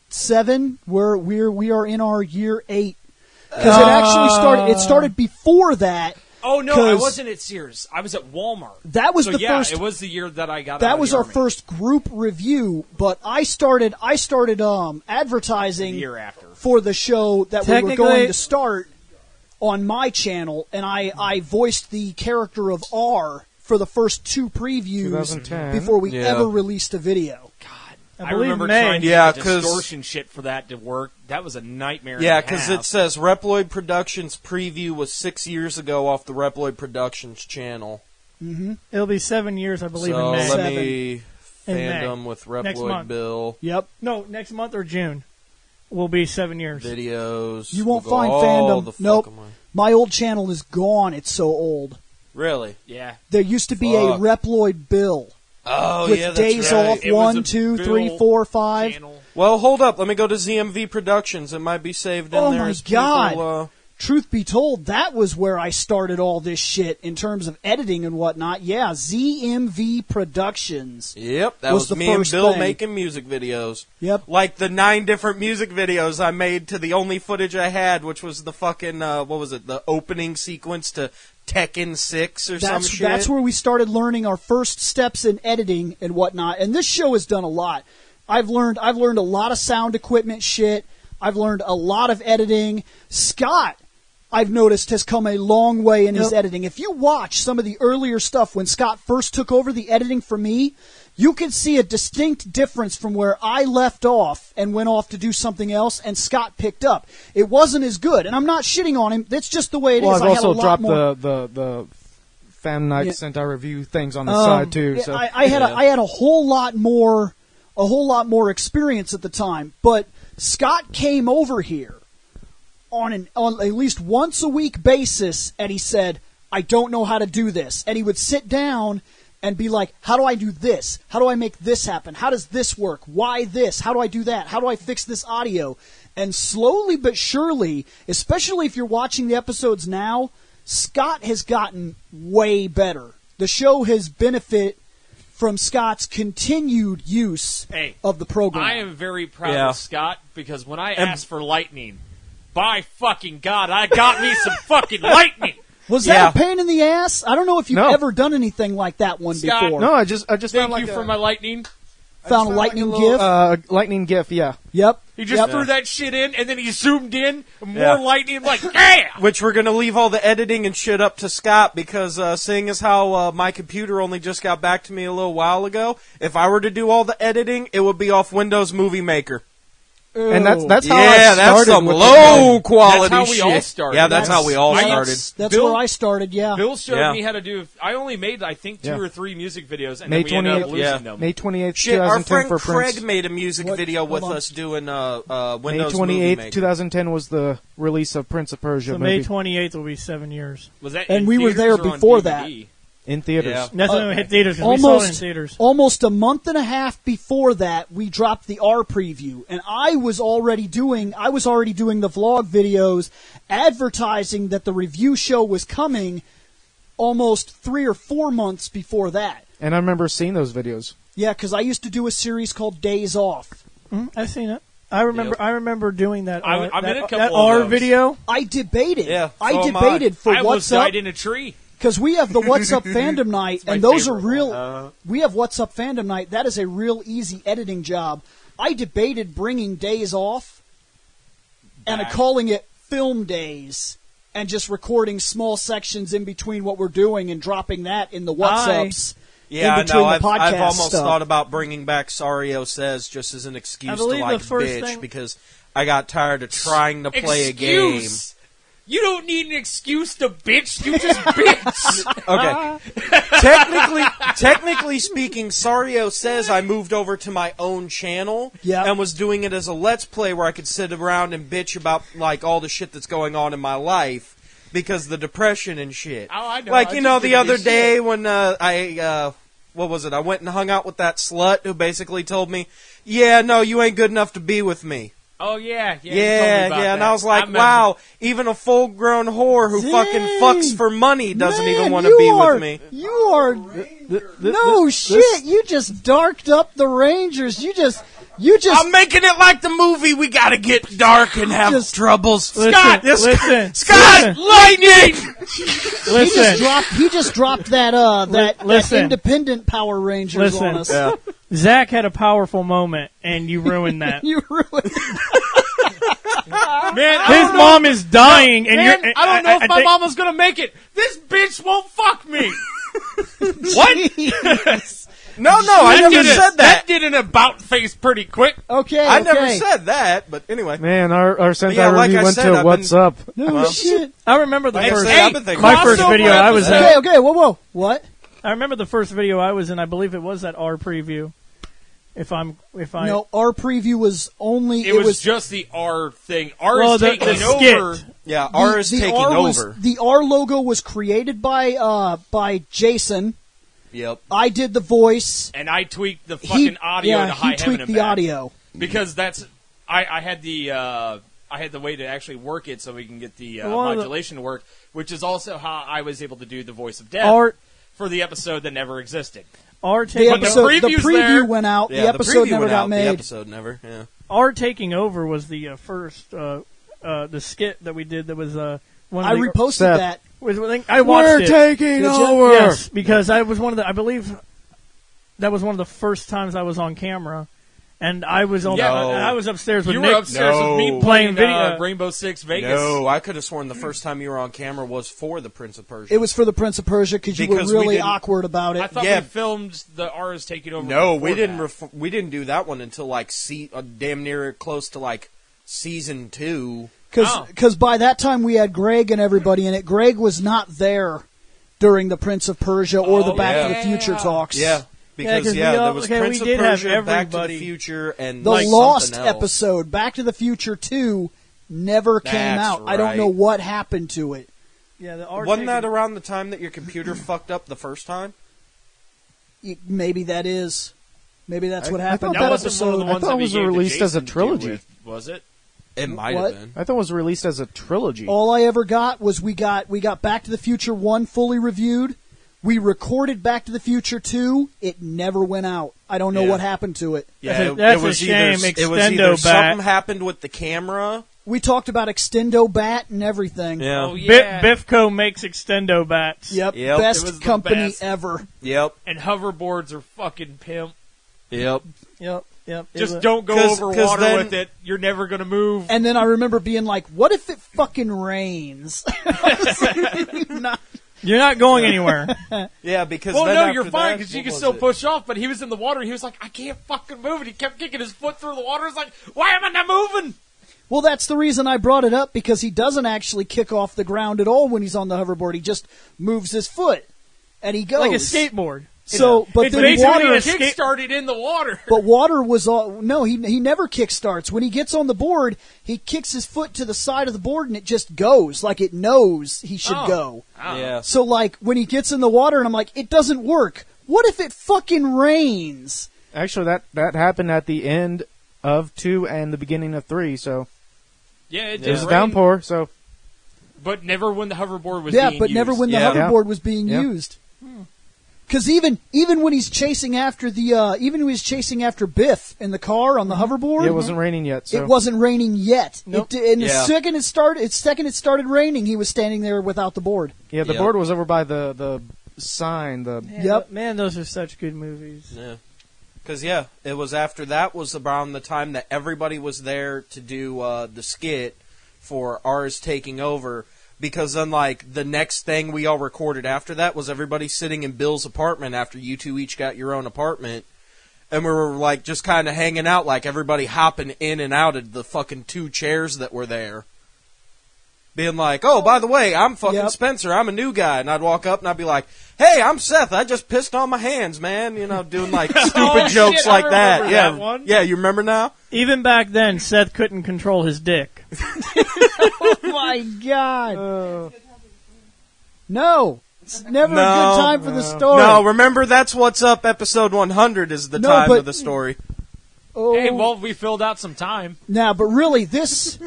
Speaker 1: 7. We are in our year 8 because it actually started. It started before that.
Speaker 5: Oh, no, I
Speaker 1: 'Cause
Speaker 5: wasn't at Sears. I was at Walmart.
Speaker 1: That was
Speaker 5: So,
Speaker 1: the
Speaker 5: yeah,
Speaker 1: first.
Speaker 5: it was the year that I got out
Speaker 1: That
Speaker 5: of
Speaker 1: was
Speaker 5: the
Speaker 1: our
Speaker 5: Army.
Speaker 1: first group review, but I started advertising
Speaker 5: The year after.
Speaker 1: for the show that we were
Speaker 4: Technically-
Speaker 1: going to start on my channel, and I voiced the character of R for the first 2 previews
Speaker 3: 2010.
Speaker 1: before we
Speaker 2: Yeah.
Speaker 1: ever released a video.
Speaker 5: I
Speaker 4: believe
Speaker 5: remember
Speaker 4: May.
Speaker 5: trying to
Speaker 2: Yeah,
Speaker 5: get
Speaker 2: 'cause-
Speaker 5: distortion shit for that to work. That was a nightmare.
Speaker 2: Yeah,
Speaker 5: because
Speaker 2: because it says Reploid Productions preview was 6 years ago off the Reploid Productions channel.
Speaker 4: It'll be 7 years, I believe,
Speaker 2: so
Speaker 4: in May.
Speaker 2: let me
Speaker 4: In May.
Speaker 2: fandom with
Speaker 4: Next
Speaker 2: Reploid
Speaker 4: month.
Speaker 2: Bill
Speaker 1: Yep.
Speaker 4: No, next month or June will be 7 years.
Speaker 2: videos.
Speaker 1: You won't
Speaker 2: We'll go
Speaker 1: find
Speaker 2: all the
Speaker 1: Fandom. Nope.
Speaker 2: fucking way.
Speaker 1: My old channel is gone. It's so old.
Speaker 2: Really?
Speaker 5: Yeah.
Speaker 1: There used to be a
Speaker 2: Fuck.
Speaker 1: Reploid Bill
Speaker 2: Oh,
Speaker 1: with
Speaker 2: yeah, that's
Speaker 1: days
Speaker 2: right.
Speaker 1: off
Speaker 5: It was
Speaker 1: 1,
Speaker 5: a
Speaker 1: 2,
Speaker 5: Bill
Speaker 1: 3, 4, 5.
Speaker 5: Channel.
Speaker 2: Well, hold up. Let me go to ZMV Productions. It might be saved in
Speaker 1: Oh
Speaker 2: there.
Speaker 1: my
Speaker 2: as people,
Speaker 1: God. Truth be told, that was where I started all this shit in terms of editing and whatnot. Yeah, ZMV Productions.
Speaker 2: Yep, that
Speaker 1: was
Speaker 2: was
Speaker 1: the
Speaker 2: me and
Speaker 1: first
Speaker 2: Bill
Speaker 1: thing.
Speaker 2: making music videos.
Speaker 1: Yep.
Speaker 2: Like the 9 different music videos I made to the only footage I had, which was the fucking, what was it, the opening sequence to Tekken 6 or some shit.
Speaker 1: That's where we started learning our first steps in editing and whatnot. And this show has done a lot. I've learned a lot of sound equipment shit. I've learned a lot of editing. Scott, I've noticed, has come a long way in his editing. If you watch some of the earlier stuff when Scott first took over the editing from me, you can see a distinct difference from where I left off and went off to do something else, and Scott picked up. It wasn't as good, and I'm not shitting on him. That's just the way it is.
Speaker 3: Well, I've
Speaker 1: I had a
Speaker 3: also
Speaker 1: lot
Speaker 3: dropped
Speaker 1: more.
Speaker 3: the Fan Night
Speaker 1: Yeah.
Speaker 3: Sentai Review things on the side too.
Speaker 1: Yeah,
Speaker 3: So
Speaker 1: I had a whole lot more experience at the time, but Scott came over here on at least once a week basis, and he said, "I don't know how to do this," and he would sit down and be like, "How do I do this? How do I make this happen? How does this work? Why this? How do I do that? How do I fix this audio?" And slowly but surely, especially if you're watching the episodes now, Scott has gotten way better. The show has benefited from Scott's continued use of the program.
Speaker 5: I am very proud
Speaker 2: Yeah.
Speaker 5: of Scott because when I asked for lightning, by fucking God, I got me some fucking lightning.
Speaker 1: Was
Speaker 2: Yeah.
Speaker 1: that a pain in the ass? I don't know if you've
Speaker 3: No.
Speaker 1: ever done anything like that one
Speaker 5: Scott,
Speaker 1: before.
Speaker 3: no, I just
Speaker 5: Thank
Speaker 3: found like
Speaker 5: you for my lightning.
Speaker 1: Found a lightning GIF.
Speaker 3: lightning GIF. Yeah,
Speaker 1: Yep.
Speaker 5: He just
Speaker 1: Yep.
Speaker 5: threw that shit in, and then he zoomed in, more
Speaker 2: Yeah.
Speaker 5: lightning, like, yeah!
Speaker 2: Which we're going to leave all the editing and shit up to Scott because seeing as how my computer only just got back to me a little while ago, if I were to do all the editing, it would be off Windows Movie Maker.
Speaker 3: and that's how I
Speaker 2: Yeah,
Speaker 3: started
Speaker 2: that's some
Speaker 3: with
Speaker 2: low quality
Speaker 5: That's how we
Speaker 2: shit.
Speaker 5: all started.
Speaker 2: Yeah, that's how we all started.
Speaker 1: That's
Speaker 5: Bill-
Speaker 1: where I started, yeah.
Speaker 5: Bill showed
Speaker 2: Yeah.
Speaker 5: me how to do. I only made, I think, 2
Speaker 3: Yeah.
Speaker 5: or 3 music videos, and
Speaker 3: May
Speaker 5: then we ended up
Speaker 3: 28th,
Speaker 5: losing
Speaker 2: yeah.
Speaker 5: them.
Speaker 3: May 28th,
Speaker 2: Shit, our
Speaker 3: 2010
Speaker 2: friend
Speaker 3: for
Speaker 2: Craig
Speaker 3: Prince.
Speaker 2: made a music
Speaker 1: What?
Speaker 2: video with
Speaker 1: Hold on.
Speaker 2: us doing
Speaker 3: May
Speaker 2: Windows Movie
Speaker 3: 28th,
Speaker 2: Maker.
Speaker 3: 2010 was the release of Prince of Persia
Speaker 4: So
Speaker 3: movie
Speaker 4: May 28th will be 7 years.
Speaker 5: Was that
Speaker 1: And
Speaker 5: in
Speaker 1: we were
Speaker 5: theaters
Speaker 1: there
Speaker 5: or on
Speaker 1: before
Speaker 5: DVD?
Speaker 3: in theaters.
Speaker 2: Yeah.
Speaker 4: That's when it hit theaters, 'cause we saw it in
Speaker 1: Almost,
Speaker 4: theaters.
Speaker 1: almost a month and a half before that, we dropped the R preview, and I was already doing the vlog videos, advertising that the review show was coming almost 3 or 4 months before that.
Speaker 3: And I remember seeing those videos.
Speaker 1: Yeah, because I used to do a series called Days Off.
Speaker 4: I've seen it. I remember doing that.
Speaker 5: I'm in a couple
Speaker 4: that
Speaker 5: of
Speaker 4: R
Speaker 5: those.
Speaker 4: video.
Speaker 1: I debated.
Speaker 2: Yeah,
Speaker 1: I
Speaker 2: so am
Speaker 1: debated for
Speaker 5: I almost
Speaker 1: What's Up.
Speaker 5: died in a tree.
Speaker 1: Because we have the What's Up Fandom Night,
Speaker 5: my
Speaker 1: and those are
Speaker 5: favorite
Speaker 1: real. We have What's Up Fandom Night. That is a real easy editing job. I debated bringing Days Off and
Speaker 5: Back.
Speaker 1: calling it Film Days and just recording small sections in between what we're doing and dropping that in the What's Ups.
Speaker 2: Yeah, I
Speaker 1: in between
Speaker 2: know.
Speaker 1: the
Speaker 2: I've
Speaker 1: podcast
Speaker 2: almost
Speaker 1: stuff.
Speaker 2: thought about bringing back Sario Says just as an excuse to
Speaker 4: believe
Speaker 2: like
Speaker 4: the first
Speaker 2: bitch
Speaker 4: thing-
Speaker 2: because I got tired of trying to play
Speaker 5: Excuse. You don't need an excuse to bitch. You just bitch.
Speaker 2: a game. Okay. Technically speaking, Sario Says I moved over to my own channel
Speaker 1: Yep.
Speaker 2: and was doing it as a Let's Play where I could sit around and bitch about like all the shit that's going on in my life because the depression and shit.
Speaker 5: Oh, I know.
Speaker 2: Like,
Speaker 5: I
Speaker 2: you
Speaker 5: just
Speaker 2: know,
Speaker 5: give
Speaker 2: the
Speaker 5: you
Speaker 2: other
Speaker 5: shit.
Speaker 2: day when what was it? I went and hung out with that slut who basically told me, yeah, no, you ain't good enough to be with me.
Speaker 5: Oh yeah, you told me
Speaker 2: Yeah,
Speaker 5: about
Speaker 2: yeah, and
Speaker 5: that.
Speaker 2: I was like,
Speaker 5: remember.
Speaker 2: wow, even a full-grown whore who fucking
Speaker 1: Dang.
Speaker 2: fucks for money doesn't
Speaker 1: Man,
Speaker 2: even want to
Speaker 1: you
Speaker 2: be
Speaker 1: are-
Speaker 2: with me.
Speaker 1: You are no shit. You just darked up the Rangers. You just.
Speaker 2: I'm making it like the movie. We gotta get dark and have
Speaker 1: Just-
Speaker 2: troubles.
Speaker 4: Listen,
Speaker 2: Scott,
Speaker 4: listen,
Speaker 2: Scott, lightning.
Speaker 1: He just dropped that
Speaker 4: Listen.
Speaker 1: independent Power Rangers
Speaker 4: Listen.
Speaker 1: on us.
Speaker 4: Zach had a powerful moment, and you ruined that.
Speaker 1: You ruined.
Speaker 5: Man,
Speaker 4: His mom is dying, and
Speaker 5: Man,
Speaker 4: you're.
Speaker 5: I don't know if my
Speaker 4: think-
Speaker 5: mama's gonna make it. This bitch won't fuck me. What?
Speaker 1: Jeez.
Speaker 2: No, I never
Speaker 5: did
Speaker 2: said that.
Speaker 5: That did an about face pretty quick.
Speaker 1: Okay.
Speaker 2: I never
Speaker 1: okay.
Speaker 2: said that. But anyway,
Speaker 3: Man, our Sentai
Speaker 2: yeah, like
Speaker 3: review
Speaker 2: I
Speaker 3: went
Speaker 2: said,
Speaker 3: to
Speaker 2: I've
Speaker 3: What's
Speaker 2: been-
Speaker 3: Up.
Speaker 1: No shit.
Speaker 4: I remember the
Speaker 2: Like I
Speaker 4: first.
Speaker 2: said, I've been thinking
Speaker 4: my
Speaker 2: about
Speaker 4: first
Speaker 2: it.
Speaker 4: video I was in.
Speaker 1: Okay. Whoa. What?
Speaker 4: I remember the first video I was in. I believe it was that R preview. If I
Speaker 1: No, our preview was only.
Speaker 5: It was just the R thing. R
Speaker 4: Well,
Speaker 5: is
Speaker 4: the
Speaker 5: taking
Speaker 4: skit.
Speaker 5: over.
Speaker 2: yeah, R is taking
Speaker 1: R was-
Speaker 2: over.
Speaker 1: The R logo was created by Jason.
Speaker 2: Yep.
Speaker 1: I did the voice.
Speaker 5: And I tweaked the fucking audio to high
Speaker 1: he
Speaker 5: heaven
Speaker 1: tweaked
Speaker 5: and
Speaker 1: the
Speaker 5: back.
Speaker 1: audio.
Speaker 5: Because that's I had the way to actually work it so we can get the
Speaker 4: One of the-
Speaker 5: modulation to work, which is also how I was able to do the voice of death
Speaker 4: R
Speaker 5: for the episode that never existed.
Speaker 4: R
Speaker 1: The
Speaker 4: taking
Speaker 5: But the
Speaker 1: episode, the
Speaker 5: preview's
Speaker 1: preview
Speaker 5: there.
Speaker 1: went out.
Speaker 2: Yeah,
Speaker 1: the episode
Speaker 2: preview
Speaker 1: never
Speaker 2: went
Speaker 1: got
Speaker 2: out.
Speaker 1: made.
Speaker 2: The episode never. Yeah.
Speaker 4: R taking over was the first the skit that we did. That was one. Of
Speaker 1: I
Speaker 4: the,
Speaker 1: reposted
Speaker 3: Seth.
Speaker 1: that.
Speaker 4: I watched
Speaker 3: We're
Speaker 4: it.
Speaker 3: taking
Speaker 1: Did you?
Speaker 3: over.
Speaker 4: Yes, because I was one of the. I believe that was one of the first times I was on camera, and I was on.
Speaker 5: Yeah.
Speaker 4: I was upstairs with
Speaker 5: You
Speaker 4: Nick.
Speaker 5: were upstairs with me
Speaker 2: No.
Speaker 5: playing
Speaker 4: Playing
Speaker 5: Rainbow Six Vegas.
Speaker 2: No, I could have sworn the first time you were on camera was for the Prince of Persia.
Speaker 1: It was for the Prince of Persia because you were
Speaker 2: Because we
Speaker 1: really
Speaker 2: didn't-
Speaker 1: awkward about
Speaker 5: I
Speaker 1: it.
Speaker 5: thought
Speaker 2: Yeah.
Speaker 5: we filmed the R is taking over.
Speaker 2: No,
Speaker 5: before
Speaker 2: we didn't.
Speaker 5: that.
Speaker 2: We didn't do that one until like damn near close to like season 2.
Speaker 1: Because by that time we had Greg and everybody in it. Greg was not there during the Prince of Persia or the
Speaker 5: Oh,
Speaker 1: Back to the
Speaker 5: yeah.
Speaker 1: Future talks.
Speaker 2: Yeah, because
Speaker 4: 'cause we
Speaker 2: there
Speaker 4: all-
Speaker 2: was
Speaker 4: okay,
Speaker 2: Prince
Speaker 4: we
Speaker 2: of
Speaker 4: did have
Speaker 2: Persia, Back to the
Speaker 4: everybody-
Speaker 2: Future, and
Speaker 1: The
Speaker 2: like
Speaker 1: Lost
Speaker 2: something else.
Speaker 1: episode, Back to the Future 2, never came
Speaker 2: That's
Speaker 1: out. I don't
Speaker 2: right.
Speaker 1: know what happened to it.
Speaker 4: Yeah, the R
Speaker 2: Wasn't that
Speaker 4: taking-
Speaker 2: around the time that your computer fucked up the first time?
Speaker 1: Maybe that is. Maybe that's what
Speaker 3: I
Speaker 1: happened.
Speaker 3: thought
Speaker 5: That
Speaker 1: That
Speaker 5: wasn't one of
Speaker 1: episode.
Speaker 5: the ones
Speaker 3: thought
Speaker 5: that
Speaker 3: it
Speaker 5: we
Speaker 3: was
Speaker 5: gave to
Speaker 3: released as a
Speaker 5: Jason to
Speaker 3: trilogy.
Speaker 5: with, was it?
Speaker 2: It might
Speaker 1: What?
Speaker 2: have been.
Speaker 3: I thought it was released as a trilogy.
Speaker 1: All I ever got was we got Back to the Future 1 fully reviewed. We recorded Back to the Future 2. It never went out. I don't know
Speaker 2: Yeah.
Speaker 1: what happened to it.
Speaker 2: Yeah,
Speaker 4: That's
Speaker 2: it was
Speaker 4: a shame.
Speaker 2: Either, it was either
Speaker 4: Extendo bat.
Speaker 2: something happened with the camera.
Speaker 1: We talked about Extendo Bat and everything.
Speaker 2: Yeah.
Speaker 5: Oh yeah.
Speaker 4: Bifco makes extendo bats.
Speaker 1: Yep,
Speaker 2: Yep.
Speaker 5: It
Speaker 1: best
Speaker 5: was the
Speaker 1: company
Speaker 5: best.
Speaker 1: ever.
Speaker 2: Yep.
Speaker 5: And hoverboards are fucking pimp.
Speaker 2: Yep.
Speaker 1: Yep. It
Speaker 5: Just
Speaker 1: was-
Speaker 5: don't go
Speaker 2: 'Cause-
Speaker 5: over
Speaker 2: 'cause
Speaker 5: water
Speaker 2: then-
Speaker 5: with it. You're never gonna move.
Speaker 1: And then I remember being like, "What if it fucking rains?" Not-
Speaker 4: You're not going anywhere.
Speaker 2: Yeah, because
Speaker 5: Well,
Speaker 2: then
Speaker 5: no,
Speaker 2: after
Speaker 5: you're fine
Speaker 2: that,
Speaker 5: because you
Speaker 2: what
Speaker 5: can
Speaker 2: was
Speaker 5: still
Speaker 2: it?
Speaker 5: push off. But he was in the water. And he was like, I can't fucking move. And he kept kicking his foot through the water. It's like, why am I not moving?
Speaker 1: Well, that's the reason I brought it up, because he doesn't actually kick off the ground at all when he's on the hoverboard. He just moves his foot, and he goes
Speaker 4: Like a skateboard.
Speaker 1: So, but
Speaker 5: It's
Speaker 1: then
Speaker 5: basically
Speaker 1: water.
Speaker 5: a kick started in the water.
Speaker 1: But water was all no. He never kick starts. When he gets on the board, he kicks his foot to the side of the board, and it just goes like it knows he should
Speaker 5: Oh.
Speaker 1: go.
Speaker 2: Yeah.
Speaker 1: So, like when he gets in the water, and I'm like, it doesn't work. What if it fucking rains?
Speaker 3: Actually, that happened at the end of 2 and the beginning of 3, so
Speaker 5: Yeah, it
Speaker 3: it was
Speaker 5: did
Speaker 3: a
Speaker 5: rain,
Speaker 3: downpour, so
Speaker 5: but never when the hoverboard was
Speaker 1: Yeah,
Speaker 5: being
Speaker 1: but never
Speaker 5: used.
Speaker 1: when the
Speaker 2: Yeah.
Speaker 1: hoverboard was being
Speaker 3: Yeah.
Speaker 1: used. Because even when he's chasing after Biff in the car on the hoverboard,
Speaker 3: It wasn't raining yet. So.
Speaker 1: it wasn't raining yet.
Speaker 3: Nope.
Speaker 1: And the
Speaker 2: Yeah.
Speaker 1: second it started raining, he was standing there without the board.
Speaker 3: Yeah, the
Speaker 2: Yep.
Speaker 3: board was over by the sign.
Speaker 1: Yep.
Speaker 4: Man, those are such good movies.
Speaker 2: Yeah. Because, it was after that was around the time that everybody was there to do the skit for ours taking over. Because then, the next thing we all recorded after that was everybody sitting in Bill's apartment after you two each got your own apartment. And we were, just kind of hanging out, everybody hopping in and out of the fucking 2 chairs that were there. Being like, oh, by the way, I'm fucking
Speaker 1: Yep.
Speaker 2: Spencer. I'm a new guy. And I'd walk up and I'd be like, hey, I'm Seth. I just pissed on my hands, man. Doing, stupid
Speaker 5: Oh,
Speaker 2: jokes
Speaker 5: shit, I
Speaker 2: like that.
Speaker 5: remember
Speaker 2: Yeah.
Speaker 5: that one.
Speaker 2: Yeah, you remember now?
Speaker 4: Even back then, Seth couldn't control his dick.
Speaker 1: Oh my God! No, it's never a good time for the story.
Speaker 2: No, remember, that's what's up. Episode 100 is the
Speaker 1: No,
Speaker 2: time
Speaker 1: but-
Speaker 2: of the story.
Speaker 1: Oh.
Speaker 5: Hey, well, we filled out some time.
Speaker 1: Now, but really, this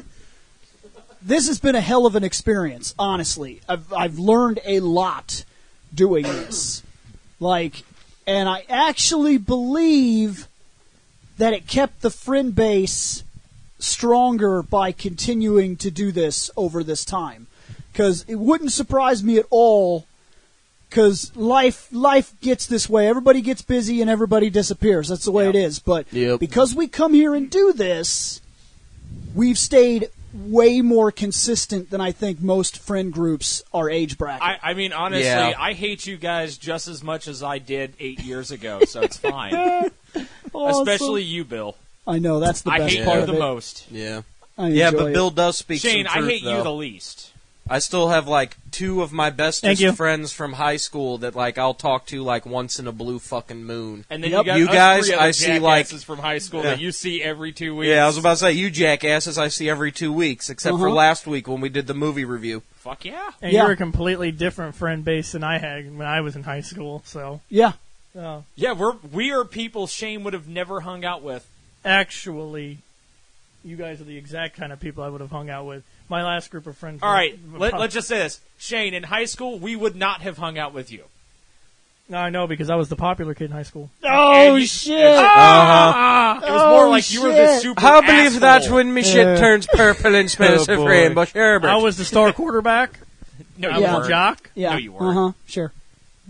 Speaker 1: has been a hell of an experience. Honestly, I've learned a lot doing this. And I actually believe that it kept the friend base stronger by continuing to do this over this time. Because it wouldn't surprise me at all. Because life gets this way. Everybody gets busy and everybody disappears. That's the way it is. But
Speaker 2: Yep.
Speaker 1: because we come here and do this, we've stayed way more consistent than I think most friend groups our age bracket.
Speaker 5: I mean, honestly,
Speaker 2: Yeah.
Speaker 5: I hate you guys just as much as I did 8 years ago, so it's fine.
Speaker 1: Awesome.
Speaker 5: Especially you, Bill.
Speaker 1: I know that's the
Speaker 5: I
Speaker 1: best
Speaker 5: hate
Speaker 1: part
Speaker 5: you
Speaker 1: of
Speaker 5: the
Speaker 1: it.
Speaker 5: most.
Speaker 2: Yeah.
Speaker 1: I
Speaker 2: Yeah,
Speaker 1: enjoy
Speaker 2: but
Speaker 1: it.
Speaker 2: Bill does speak
Speaker 5: Shane,
Speaker 2: some truth,
Speaker 5: I hate
Speaker 2: though.
Speaker 5: you the least.
Speaker 2: I still have 2 of my
Speaker 4: Thank
Speaker 2: bestest
Speaker 4: you.
Speaker 2: friends from high school that I'll talk to once in a blue fucking moon.
Speaker 5: And then
Speaker 1: Yep.
Speaker 5: you got
Speaker 2: You
Speaker 5: us
Speaker 2: guys,
Speaker 5: 3 other
Speaker 2: I see,
Speaker 5: jackasses from high school
Speaker 2: Yeah.
Speaker 5: that you see every 2 weeks.
Speaker 2: Yeah, I was about to say, you jackasses I see every 2 weeks, except for
Speaker 1: Uh-huh.
Speaker 2: last week when we did the movie review.
Speaker 5: Fuck yeah.
Speaker 4: And
Speaker 1: Yeah.
Speaker 4: you're a completely different friend base than I had when I was in high school. So,
Speaker 1: Yeah.
Speaker 5: Yeah, we are people Shane would have never hung out with.
Speaker 4: actually, you guys are the exact kind of people I would have hung out with. My last group of friends.
Speaker 5: All right,
Speaker 4: were
Speaker 5: let's just say this. Shane, in high school, we would not have hung out with you.
Speaker 4: No, I know because I was the popular kid in high school.
Speaker 1: Oh
Speaker 5: And you-
Speaker 1: shit!
Speaker 2: Uh-huh.
Speaker 5: It was more
Speaker 1: Oh,
Speaker 5: like you were the
Speaker 1: shit.
Speaker 5: super
Speaker 2: I believe that
Speaker 5: asshole.
Speaker 2: when me shit turns purple and smells
Speaker 3: Oh,
Speaker 2: of
Speaker 3: boy.
Speaker 2: rainbow sherbet.
Speaker 4: I was the star quarterback.
Speaker 5: No,
Speaker 4: I
Speaker 5: you
Speaker 1: Yeah.
Speaker 4: was
Speaker 5: weren't.
Speaker 4: a jock.
Speaker 1: Yeah.
Speaker 5: No, you weren't.
Speaker 1: Uh huh. Sure.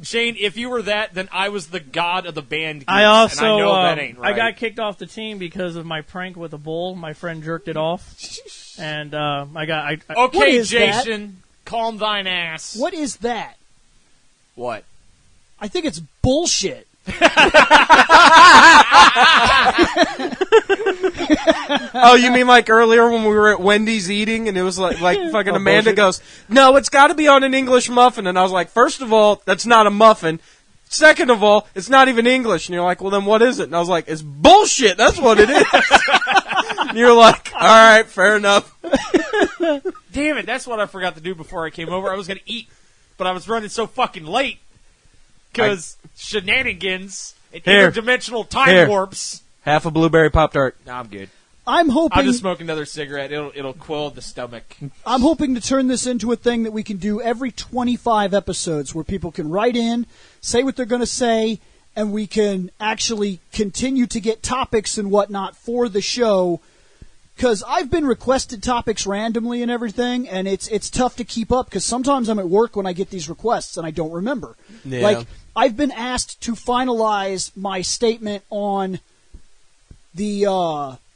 Speaker 5: Shane, if you were that, then I was the god of the band.
Speaker 4: I
Speaker 5: geeks,
Speaker 4: also
Speaker 5: and I know that ain't right.
Speaker 4: I got kicked off the team because of my prank with a bull. My friend jerked it off, and I
Speaker 5: Okay,
Speaker 1: What is that?
Speaker 5: Jason, calm thine ass.
Speaker 1: What is that?
Speaker 5: What?
Speaker 1: I think it's bullshit.
Speaker 2: Oh, you mean earlier when we were at Wendy's eating and it was fucking Amanda
Speaker 3: bullshit.
Speaker 2: goes, no, it's got to be on an English muffin. And I was like, first of all, that's not a muffin. Second of all, it's not even English. And you're like, well, then what is it? And I was like, it's bullshit. That's what it is. And you're like, all right, fair enough.
Speaker 5: Damn it, that's what I forgot to do before I came over. I was going to eat, but I was running so fucking late because shenanigans and
Speaker 2: Here.
Speaker 5: interdimensional time
Speaker 2: Here.
Speaker 5: warps.
Speaker 2: Half a blueberry Pop-Tart.
Speaker 5: Nah, I'm good.
Speaker 1: I'm
Speaker 5: I'll
Speaker 1: hoping
Speaker 5: just smoke another cigarette. It'll quell the stomach.
Speaker 1: I'm hoping to turn this into a thing that we can do every 25 episodes where people can write in, say what they're going to say, and we can actually continue to get topics and whatnot for the show. Because I've been requested topics randomly and everything, and it's tough to keep up because sometimes I'm at work when I get these requests and I don't remember.
Speaker 2: Yeah.
Speaker 1: I've been asked to finalize my statement on the Sentai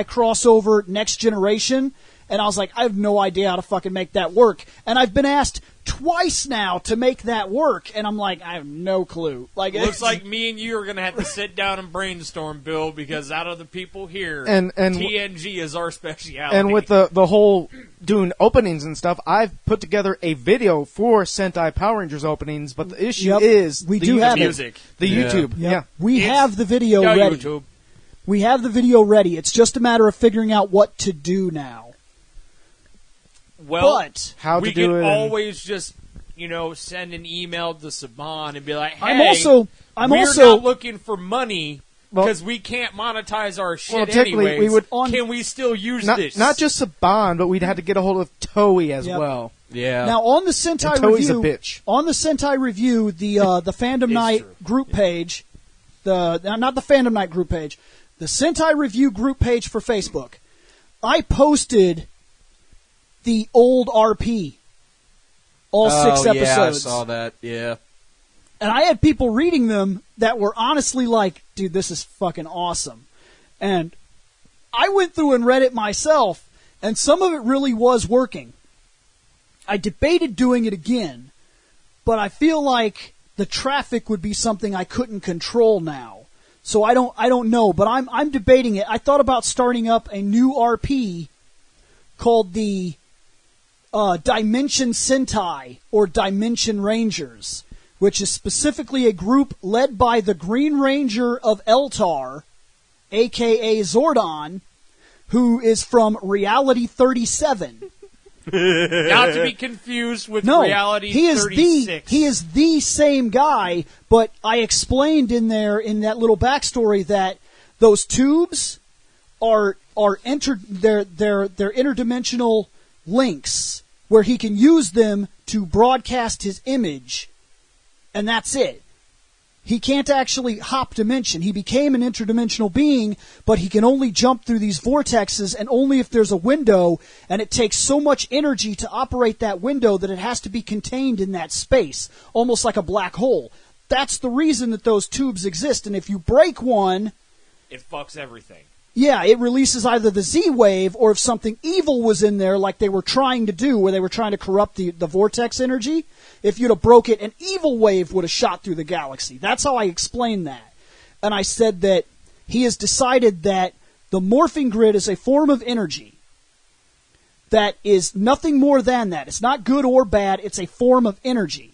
Speaker 1: crossover Next Generation, and I was like, I have no idea how to fucking make that work. And I've been asked twice now to make that work, and I'm like, I have no clue.
Speaker 5: Looks
Speaker 1: it's-
Speaker 5: like me and you are going to have to sit down and brainstorm, Bill, because out of the people here,
Speaker 3: And
Speaker 5: TNG is our speciality.
Speaker 3: And with the whole doing openings and stuff, I've put together a video for Sentai Power Rangers openings, but the issue
Speaker 1: Yep.
Speaker 3: is
Speaker 1: We
Speaker 3: the
Speaker 1: do
Speaker 3: YouTube.
Speaker 1: have it.
Speaker 5: music.
Speaker 3: The
Speaker 2: Yeah.
Speaker 3: YouTube.
Speaker 1: Yep.
Speaker 3: Yeah.
Speaker 1: We
Speaker 5: It's-
Speaker 1: have the video
Speaker 5: Go
Speaker 1: ready.
Speaker 5: YouTube.
Speaker 1: We have the video ready. It's just a matter of figuring out what to do now.
Speaker 5: Well,
Speaker 1: But
Speaker 3: How
Speaker 5: we
Speaker 3: to do
Speaker 5: can
Speaker 3: it. and-
Speaker 5: always just, send an email to Saban and be like, hey,
Speaker 1: I'm also
Speaker 5: we're not looking for money, because we can't monetize our shit
Speaker 3: technically,
Speaker 5: anyways.
Speaker 3: we would
Speaker 5: Can we still use
Speaker 3: not,
Speaker 5: this?
Speaker 3: not just Saban, but we'd have to get a hold of Toei as
Speaker 1: Yep.
Speaker 3: well.
Speaker 5: Yeah.
Speaker 1: Now on the Sentai
Speaker 3: And Toei's
Speaker 1: Review,
Speaker 3: a bitch.
Speaker 1: on the Sentai Review, the Fandom Night
Speaker 5: true.
Speaker 1: group page, not the Fandom Night group page, the Sentai Review group page for Facebook, I posted the old RP, all 6 episodes.
Speaker 2: Yeah, I saw that. Yeah.
Speaker 1: And I had people reading them that were honestly like, dude, this is fucking awesome. And I went through and read it myself, and some of it really was working. I debated doing it again, but I feel like the traffic would be something I couldn't control now. So I don't know, but I'm debating it. I thought about starting up a new RP called the Dimension Sentai or Dimension Rangers, which is specifically a group led by the Green Ranger of Eltar, a.k.a. Zordon, who is from Reality 37.
Speaker 5: Not to be confused with
Speaker 1: No,
Speaker 5: Reality
Speaker 1: he is
Speaker 5: 36.
Speaker 1: he is the same guy, but I explained in there in that little backstory that those tubes they're interdimensional links where he can use them to broadcast his image, and that's it. He can't actually hop dimension. He became an interdimensional being, but he can only jump through these vortexes, and only if there's a window, and it takes so much energy to operate that window that it has to be contained in that space, almost like a black hole. That's the reason that those tubes exist, and if you break one,
Speaker 5: It fucks everything.
Speaker 1: yeah, it releases either the Z-wave, or if something evil was in there, like they were trying to do, where they were trying to corrupt the vortex energy, if you'd have broke it, an evil wave would have shot through the galaxy. That's how I explained that. And I said that he has decided that the morphing grid is a form of energy that is nothing more than that. It's not good or bad, it's a form of energy.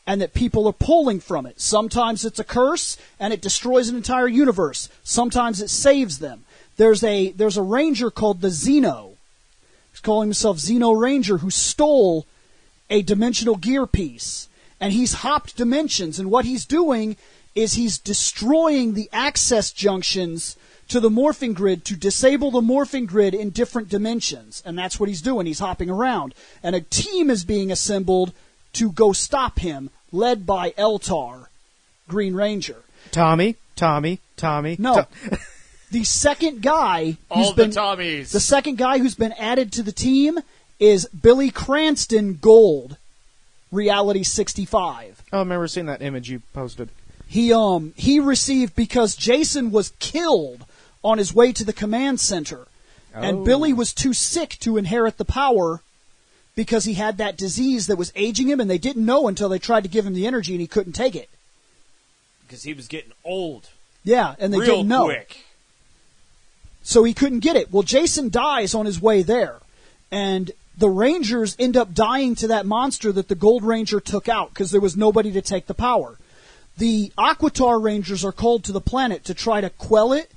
Speaker 1: And that people are pulling from it. Sometimes it's a curse, and it destroys an entire universe. Sometimes it saves them. There's a ranger called the Xeno. He's calling himself Xeno Ranger, who stole a dimensional gear piece. And he's hopped dimensions, and what he's doing is he's destroying the access junctions to the morphing grid to disable the morphing grid in different dimensions. And that's what he's doing. He's hopping around. And a team is being assembled to go stop him, led by Eltar, Green Ranger.
Speaker 3: Tommy.
Speaker 1: No. The second guy who's
Speaker 5: All the
Speaker 1: been
Speaker 5: Tommies.
Speaker 1: the second guy who's been added to the team is Billy Cranston Gold, Reality 65.
Speaker 3: Oh, I remember seeing that image you posted.
Speaker 1: He received, because Jason was killed on his way to the command center, and
Speaker 3: Oh.
Speaker 1: Billy was too sick to inherit the power because he had that disease that was aging him, and they didn't know until they tried to give him the energy, and he couldn't take it.
Speaker 5: Because he was getting old.
Speaker 1: Yeah, and they
Speaker 5: real
Speaker 1: didn't know.
Speaker 5: quick.
Speaker 1: So he couldn't get it. Well, Jason dies on his way there, and the Rangers end up dying to that monster that the Gold Ranger took out because there was nobody to take the power. The Aquitar Rangers are called to the planet to try to quell it.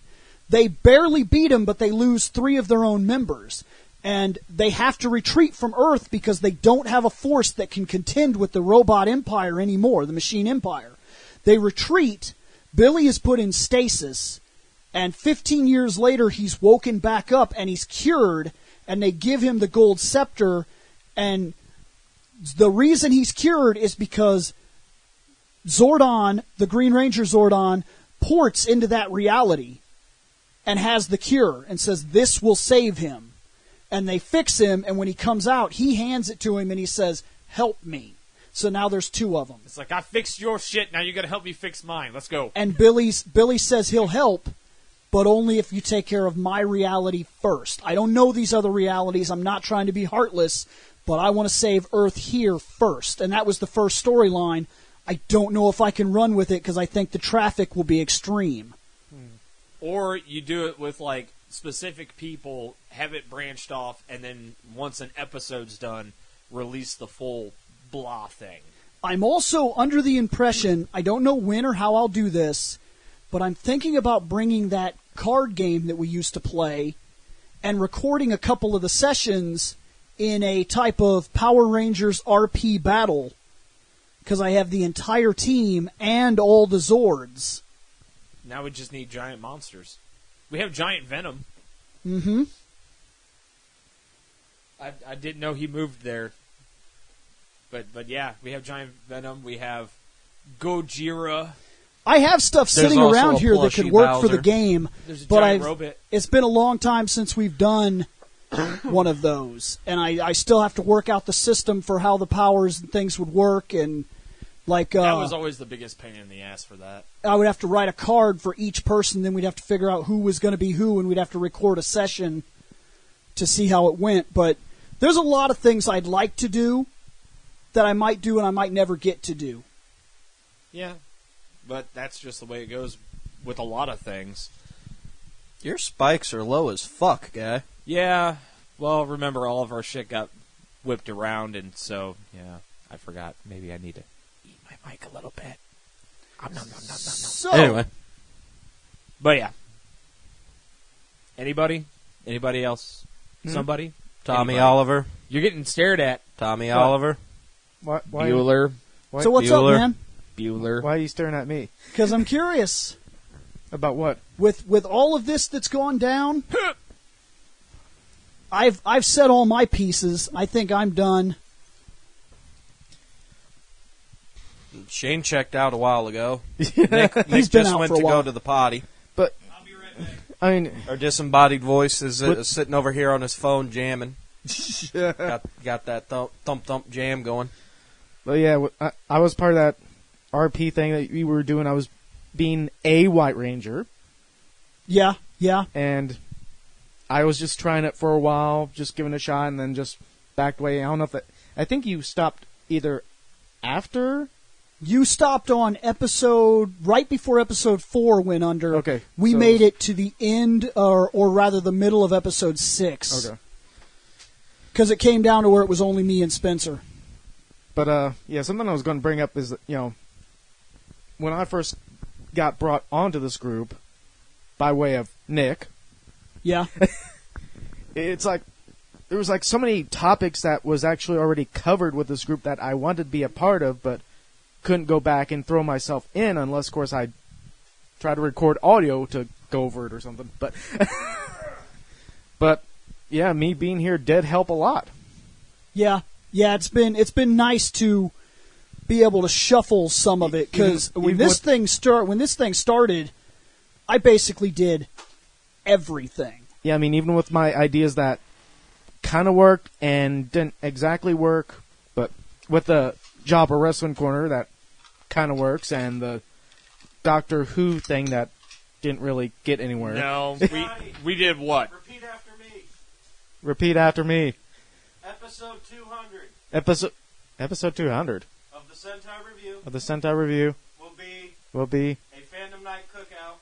Speaker 1: They barely beat him, but they lose 3 of their own members. And they have to retreat from Earth because they don't have a force that can contend with the robot empire anymore, the machine empire. They retreat. Billy is put in stasis. And 15 years later, he's woken back up and he's cured. And they give him the gold scepter. And the reason he's cured is because Zordon, the Green Ranger Zordon, ports into that reality and has the cure and says, this will save him. And they fix him, and when he comes out, he hands it to him and he says, help me. So now there's 2 of them.
Speaker 5: It's like, I fixed your shit, now you gotta help me fix mine. Let's go.
Speaker 1: And Billy says he'll help, but only if you take care of my reality first. I don't know these other realities. I'm not trying to be heartless, but I want to save Earth here first. And that was the first storyline. I don't know if I can run with it because I think the traffic will be extreme.
Speaker 5: Or you do it with, like, specific people, have it branched off, and then once an episode's done, release the full blah thing.
Speaker 1: I'm also under the impression, I don't know when or how I'll do this, but I'm thinking about bringing that card game that we used to play and recording a couple of the sessions in a type of Power Rangers RP battle, because I have the entire team and all the Zords.
Speaker 5: Now we just need giant monsters. We have giant Venom.
Speaker 1: Mm-hmm.
Speaker 5: I didn't know he moved there. But yeah, we have giant Venom. We have Gojira.
Speaker 1: I have stuff
Speaker 2: There's
Speaker 1: sitting
Speaker 2: also
Speaker 1: around
Speaker 2: a
Speaker 1: here that could
Speaker 2: plushie
Speaker 1: work for the
Speaker 2: Bowser.
Speaker 1: game,
Speaker 5: There's a
Speaker 1: but
Speaker 5: giant robot.
Speaker 1: it's been a long time since we've done one of those, and I still have to work out the system for how the powers and things would work, and like
Speaker 5: That was always the biggest pain in the ass for that.
Speaker 1: I would have to write a card for each person, then we'd have to figure out who was going to be who, and we'd have to record a session to see how it went. But there's a lot of things I'd like to do that I might do and I might never get to do.
Speaker 5: Yeah, but that's just the way it goes with a lot of things.
Speaker 2: Your spikes are low as fuck, guy.
Speaker 5: Yeah, well, remember all of our shit got whipped around, and so, yeah, I forgot. Maybe I need to eat my mic a little bit. Nom, nom, nom, nom, nom, nom.
Speaker 1: So,
Speaker 2: Anyway,
Speaker 5: But yeah. Anybody? Anybody else? Somebody?
Speaker 2: Tommy
Speaker 5: Anybody?
Speaker 2: Oliver.
Speaker 5: You're getting stared at.
Speaker 2: Tommy Oliver.
Speaker 3: Why?
Speaker 5: Bueller.
Speaker 1: so what's up,
Speaker 2: Bueller.
Speaker 1: man?
Speaker 5: Bueller.
Speaker 3: Why are you staring at me?
Speaker 1: Because I'm curious.
Speaker 3: About what?
Speaker 1: With all of this that's gone down, I've said all my pieces. I think I'm done.
Speaker 2: Shane checked out a while ago.
Speaker 1: He's
Speaker 2: Nick
Speaker 1: been
Speaker 2: just
Speaker 1: out
Speaker 2: went
Speaker 1: for a
Speaker 2: to
Speaker 1: while.
Speaker 2: go to the potty.
Speaker 3: But I mean,
Speaker 2: Our disembodied voice is
Speaker 3: But-
Speaker 2: sitting over here on his phone jamming. Got that thump jam going.
Speaker 3: but yeah, I was part of that RP thing that we were doing. I was being a White Ranger,
Speaker 1: Yeah, yeah.
Speaker 3: and I was just trying it for a while, just giving it a shot, and then just backed away. I don't know if that. I think you stopped either after.
Speaker 1: You stopped on episode right before episode 4 went under.
Speaker 3: Okay,
Speaker 1: We
Speaker 3: so-
Speaker 1: made it to the end, or rather the middle of episode 6.
Speaker 3: Okay.
Speaker 1: Because it came down to where it was only me and Spencer.
Speaker 3: But yeah, something I was going to bring up is that, when I first got brought onto this group by way of Nick,
Speaker 1: Yeah.
Speaker 3: it's like there was like so many topics that was actually already covered with this group that I wanted to be a part of, but couldn't go back and throw myself in unless, of course, I try to record audio to go over it or something. But yeah, me being here did help a lot.
Speaker 1: Yeah. Yeah, it's been nice to be able to shuffle some of it, because when
Speaker 3: even
Speaker 1: this thing started, I basically did everything.
Speaker 3: Yeah, I mean, even with my ideas that kind of worked and didn't exactly work, but with the Jobber Wrestling Corner that kind of works, and the Doctor Who thing that didn't really get anywhere.
Speaker 5: No, we did what?
Speaker 2: Repeat after me.
Speaker 3: Repeat after me.
Speaker 2: Episode 200
Speaker 3: Episode 200
Speaker 2: of the Sentai Review
Speaker 3: of the Sentai Review
Speaker 2: will be
Speaker 3: will be
Speaker 2: a Fandom Night Cookout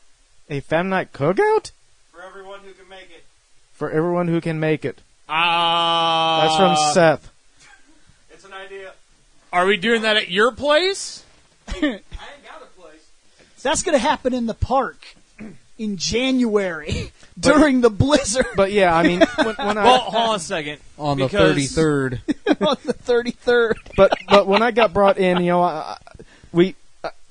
Speaker 3: a Fam Night Cookout
Speaker 2: for everyone who can make it.
Speaker 3: for everyone who can make it.
Speaker 5: That's
Speaker 3: That's from Seth.
Speaker 2: It's an idea.
Speaker 5: Are we doing that at your place?
Speaker 2: I ain't got a place.
Speaker 1: That's going to happen in the park in January during the blizzard
Speaker 3: But yeah, I mean, when
Speaker 5: Well, hold on a second.
Speaker 6: On the
Speaker 5: Because-
Speaker 6: 33rd.
Speaker 1: on the 33rd.
Speaker 3: but when I got brought in,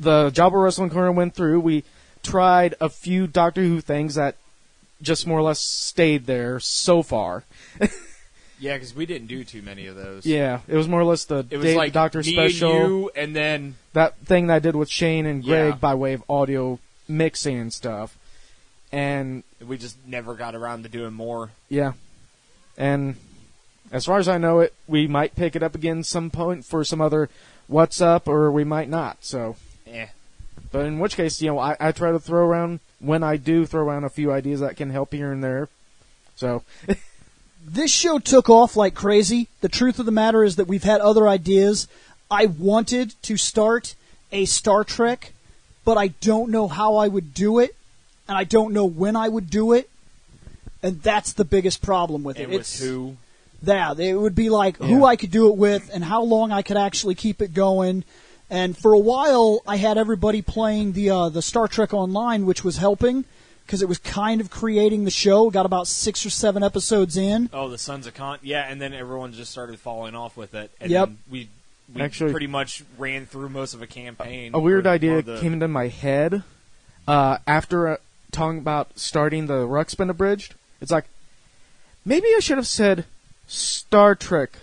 Speaker 3: the Jobber Wrestling Corner went through. We tried a few Doctor Who things that just more or less stayed there so far.
Speaker 5: Yeah, because we didn't do too many of those.
Speaker 3: Yeah, it was more or less the
Speaker 5: It was
Speaker 3: Dave
Speaker 5: like
Speaker 3: the Doctor
Speaker 5: me
Speaker 3: special.
Speaker 5: and you, and then
Speaker 3: That thing that I did with Shane and Greg
Speaker 5: Yeah.
Speaker 3: by way of audio mixing and stuff. And
Speaker 5: we just never got around to doing more.
Speaker 3: yeah, and as far as I know it, we might pick it up again some point for some other What's Up, or we might not. So, but in which case, I try to throw around, when I do throw around a few ideas that can help here and there. So,
Speaker 1: This show took off like crazy. The truth of the matter is that we've had other ideas. I wanted to start a Star Trek, but I don't know how I would do it, and I don't know when I would do it, and that's the biggest problem with it.
Speaker 5: And with who?
Speaker 1: Yeah, it would be like who I could do it with and how long I could actually keep it going. And for a while, I had everybody playing the Star Trek Online, which was helping because it was kind of creating the show. Got about 6 or 7 episodes in.
Speaker 5: Oh, the Sons of Khan. Yeah, and then everyone just started falling off with it. And
Speaker 1: Yep.
Speaker 5: then we
Speaker 3: Actually-
Speaker 5: pretty much ran through most of a campaign.
Speaker 3: a weird
Speaker 5: or
Speaker 3: idea
Speaker 5: the-
Speaker 3: came into my head. after talking about starting the Ruxpin Abridged, it's like, maybe I should have said Star Trek,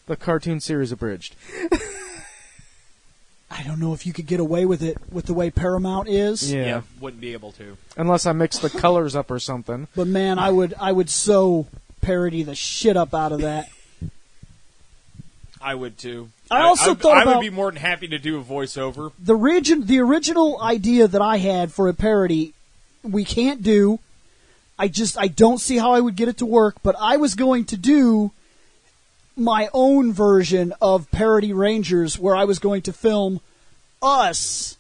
Speaker 3: the cartoon series abridged.
Speaker 1: I don't know if you could get away with it with the way Paramount is.
Speaker 3: Yeah.
Speaker 5: Wouldn't be able to.
Speaker 3: Unless I mix the colors up or something.
Speaker 1: But man, I would so parody the shit up out of that.
Speaker 5: I would too.
Speaker 1: I also thought
Speaker 5: I
Speaker 1: about-
Speaker 5: would be more than happy to do a voiceover.
Speaker 1: The original idea that I had for a parody, we can't do. I don't see how I would get it to work, but I was going to do my own version of Parody Rangers, where I was going to film us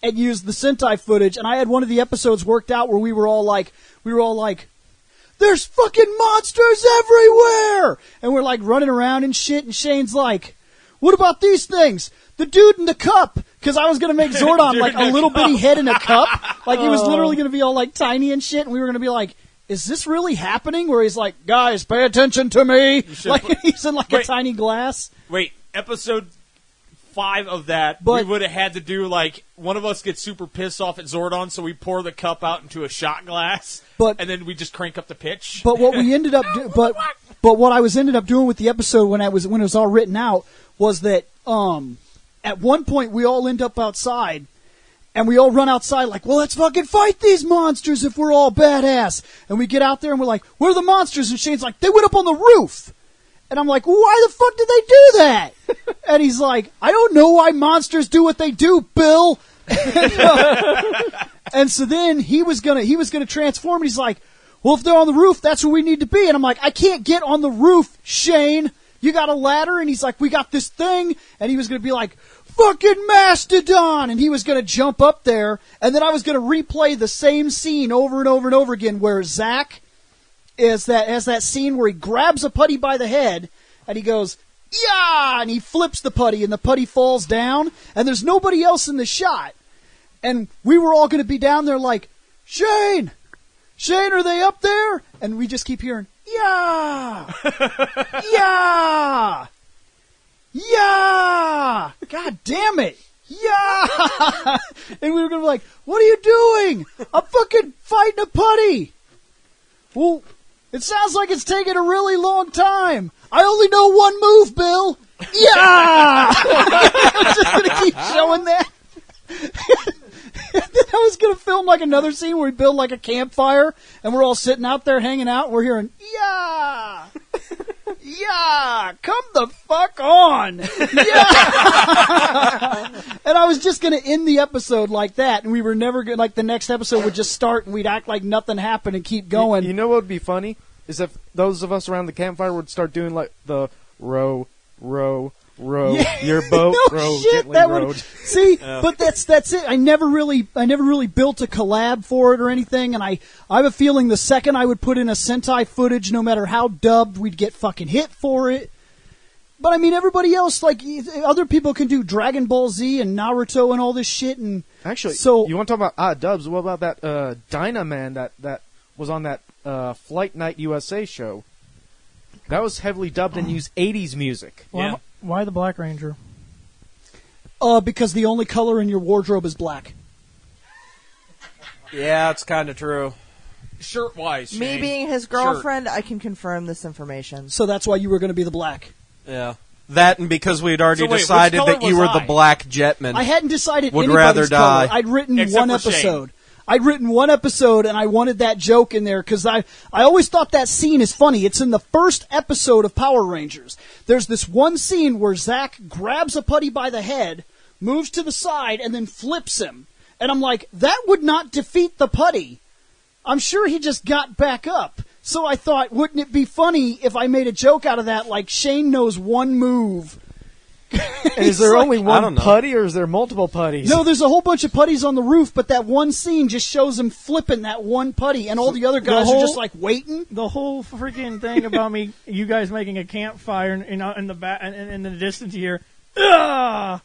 Speaker 1: and use the Sentai footage, and I had one of the episodes worked out where we were all like, there's fucking monsters everywhere! And we're like running around and shit, and Shane's like, what about these things? The dude in the cup! Because I was going to make Zordon like a little bitty head in a cup. Like he was literally going to be all like tiny and shit, and we were going to be like, is this really happening? Where he's like, guys, pay attention to me! Like he's in like a tiny glass.
Speaker 5: Wait, episode 5 of that,
Speaker 1: But-
Speaker 5: we would have had to do like one of us gets super pissed off at Zordon, so we pour the cup out into a shot glass,
Speaker 1: But-
Speaker 5: and then we just crank up the pitch.
Speaker 1: But what we ended up but what I was ended up doing with the episode when it was all written out was that at one point we all end up outside and we all run outside like, well, let's fucking fight these monsters if we're all badass. And we get out there and we're like, where are the monsters? And Shane's like, they went up on the roof. And I'm like, well, why the fuck did they do that? And he's like, I don't know why monsters do what they do, Bill. And so then he was gonna transform, and he's like, well, if they're on the roof, that's where we need to be. And I'm like, I can't get on the roof, Shane. You got a ladder? And he's like, we got this thing. And he was gonna be like, fucking Mastodon! And he was gonna jump up there, and then I was gonna replay the same scene over and over and over again, where Zach has that scene where he grabs a putty by the head, and he goes, yeah! And he flips the putty, and the putty falls down, and there's nobody else in the shot. And we were all going to be down there like, Shane, are they up there? And we just keep hearing, yeah, yeah, yeah, God damn it, yeah. And we were going to be like, what are you doing? I'm fucking fighting a putty. Well, it sounds like it's taking a really long time. I only know one move, Bill. Yeah! I'm just going to keep showing that. And then I was going to film like another scene where we build like a campfire, and we're all sitting out there hanging out, and we're hearing, yeah! Yeah! Come the fuck on! Yeah! And I was just going to end the episode like that, and we were never going to, like, the next episode would just start, and we'd act like nothing happened and keep going.
Speaker 3: You know what would be funny? Is if those of us around the campfire would start doing like the row, your boat,
Speaker 1: No
Speaker 3: row,
Speaker 1: shit,
Speaker 3: gently
Speaker 1: that
Speaker 3: rowed.
Speaker 1: would see, but that's it. I never really built a collab for it or anything, and I have a feeling the second I would put in a Sentai footage, no matter how dubbed, we'd get fucking hit for it. But I mean, everybody else, like other people, can do Dragon Ball Z and Naruto and all this shit, and
Speaker 3: Actually,
Speaker 1: so
Speaker 3: you want to talk about dubs? What about that Dynaman that was on that Flight Night USA show? That was heavily dubbed and used 80s music.
Speaker 5: Yeah.
Speaker 4: Why the Black Ranger?
Speaker 1: because the only color in your wardrobe is black.
Speaker 2: Yeah, it's kind of true.
Speaker 5: Shirt-wise,
Speaker 7: Me
Speaker 5: Shane.
Speaker 7: being his girlfriend, I can confirm this information.
Speaker 1: So that's why you were going to be the black.
Speaker 2: Yeah. That and because we'd already
Speaker 5: So wait, which
Speaker 2: decided
Speaker 5: color
Speaker 2: that you
Speaker 5: was
Speaker 2: were the
Speaker 5: I?
Speaker 2: black jetman.
Speaker 1: I hadn't decided
Speaker 2: Would
Speaker 1: anybody's
Speaker 2: rather
Speaker 1: color.
Speaker 2: die.
Speaker 1: I'd written
Speaker 5: Except
Speaker 1: one
Speaker 5: for Shane.
Speaker 1: episode. I'd written one episode, and I wanted that joke in there because I always thought that scene is funny. It's in the first episode of Power Rangers. There's this one scene where Zach grabs a putty by the head, moves to the side, and then flips him. And I'm like, that would not defeat the putty. I'm sure he just got back up. So I thought, wouldn't it be funny if I made a joke out of that, like Shane knows one move.
Speaker 3: And is there
Speaker 1: like,
Speaker 3: only
Speaker 2: I
Speaker 3: one
Speaker 2: don't know.
Speaker 3: putty, or is there multiple putties?
Speaker 1: No, there's a whole bunch of putties on the roof, but that one scene just shows him flipping that one putty, and all the other guys are just like waiting.
Speaker 4: The whole freaking thing about you guys making a campfire in the back and in the distance here, and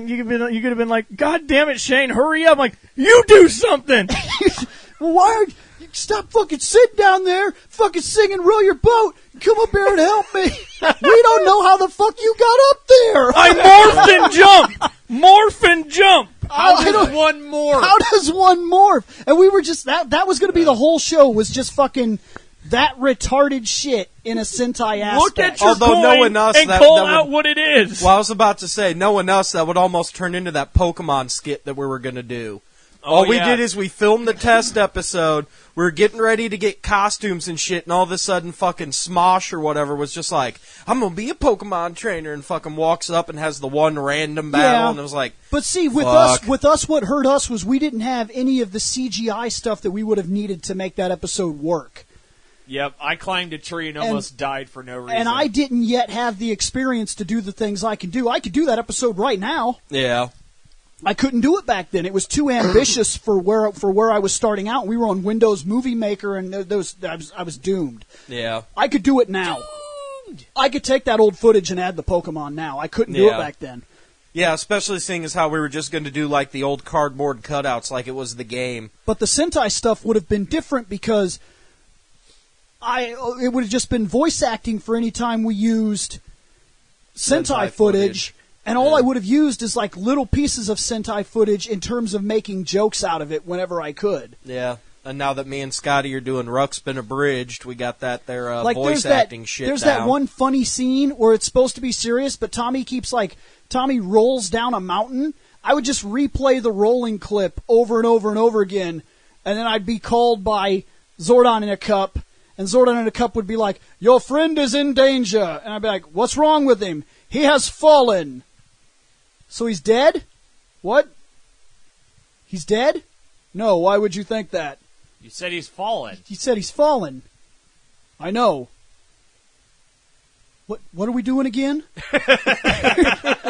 Speaker 4: you could have been like, God damn it, Shane, hurry up! I'm like, you do something.
Speaker 1: Well, why are you stop fucking sitting down there, fucking singing "Row Your Boat"? Come up here and help me. We don't know how the fuck you got up there.
Speaker 4: I morph and jump.
Speaker 5: How
Speaker 1: I don't-
Speaker 5: does one morph?
Speaker 1: How does one morph? And we were just that was going to be the whole show, was just fucking that retarded shit in a Sentai aspect.
Speaker 4: Look at your
Speaker 2: Although
Speaker 4: coin
Speaker 2: knowing us,
Speaker 4: and
Speaker 2: that
Speaker 4: call
Speaker 2: would-
Speaker 4: out what it is.
Speaker 2: Well, I was about to say, knowing us, that would almost turn into that Pokemon skit that we were going to do. All we did is we filmed the test episode. We were getting ready to get costumes and shit, and all of a sudden fucking Smosh or whatever was just like, I'm going to be a Pokemon trainer, and fucking walks up and has the one random battle,
Speaker 1: Yeah.
Speaker 2: and it was like,
Speaker 1: But see, with
Speaker 2: Fuck.
Speaker 1: us, what hurt us was we didn't have any of the CGI stuff that we would have needed to make that episode work.
Speaker 5: Yep, I climbed a tree and almost died for no reason.
Speaker 1: And I didn't yet have the experience to do the things I can do. I could do that episode right now.
Speaker 2: yeah.
Speaker 1: I couldn't do it back then. It was too ambitious for where I was starting out. We were on Windows Movie Maker, and I was doomed.
Speaker 2: Yeah.
Speaker 1: I could do it now. I could take that old footage and add the Pokemon now. I couldn't do it
Speaker 2: Yeah.
Speaker 1: back then.
Speaker 2: Yeah, especially seeing as how we were just going to do like the old cardboard cutouts like it was the game.
Speaker 1: But the Sentai stuff would have been different because it would have just been voice acting for any time we used Sentai footage. And all I would have used is like little pieces of Sentai footage in terms of making jokes out of it whenever I could.
Speaker 2: Yeah. And now that me and Scotty are doing Ruxpin Abridged, we got that there
Speaker 1: Like
Speaker 2: voice acting shit
Speaker 1: There's
Speaker 2: down.
Speaker 1: that one funny scene where it's supposed to be serious, but Tommy rolls down a mountain. I would just replay the rolling clip over and over and over again, and then I'd be called by Zordon in a cup, and Zordon in a cup would be like, "Your friend is in danger," and I'd be like, "What's wrong with him? He has fallen." So he's dead? What? He's dead? No, why would you think that?
Speaker 5: You said he's fallen.
Speaker 1: He said he's fallen. I know. What are we doing again?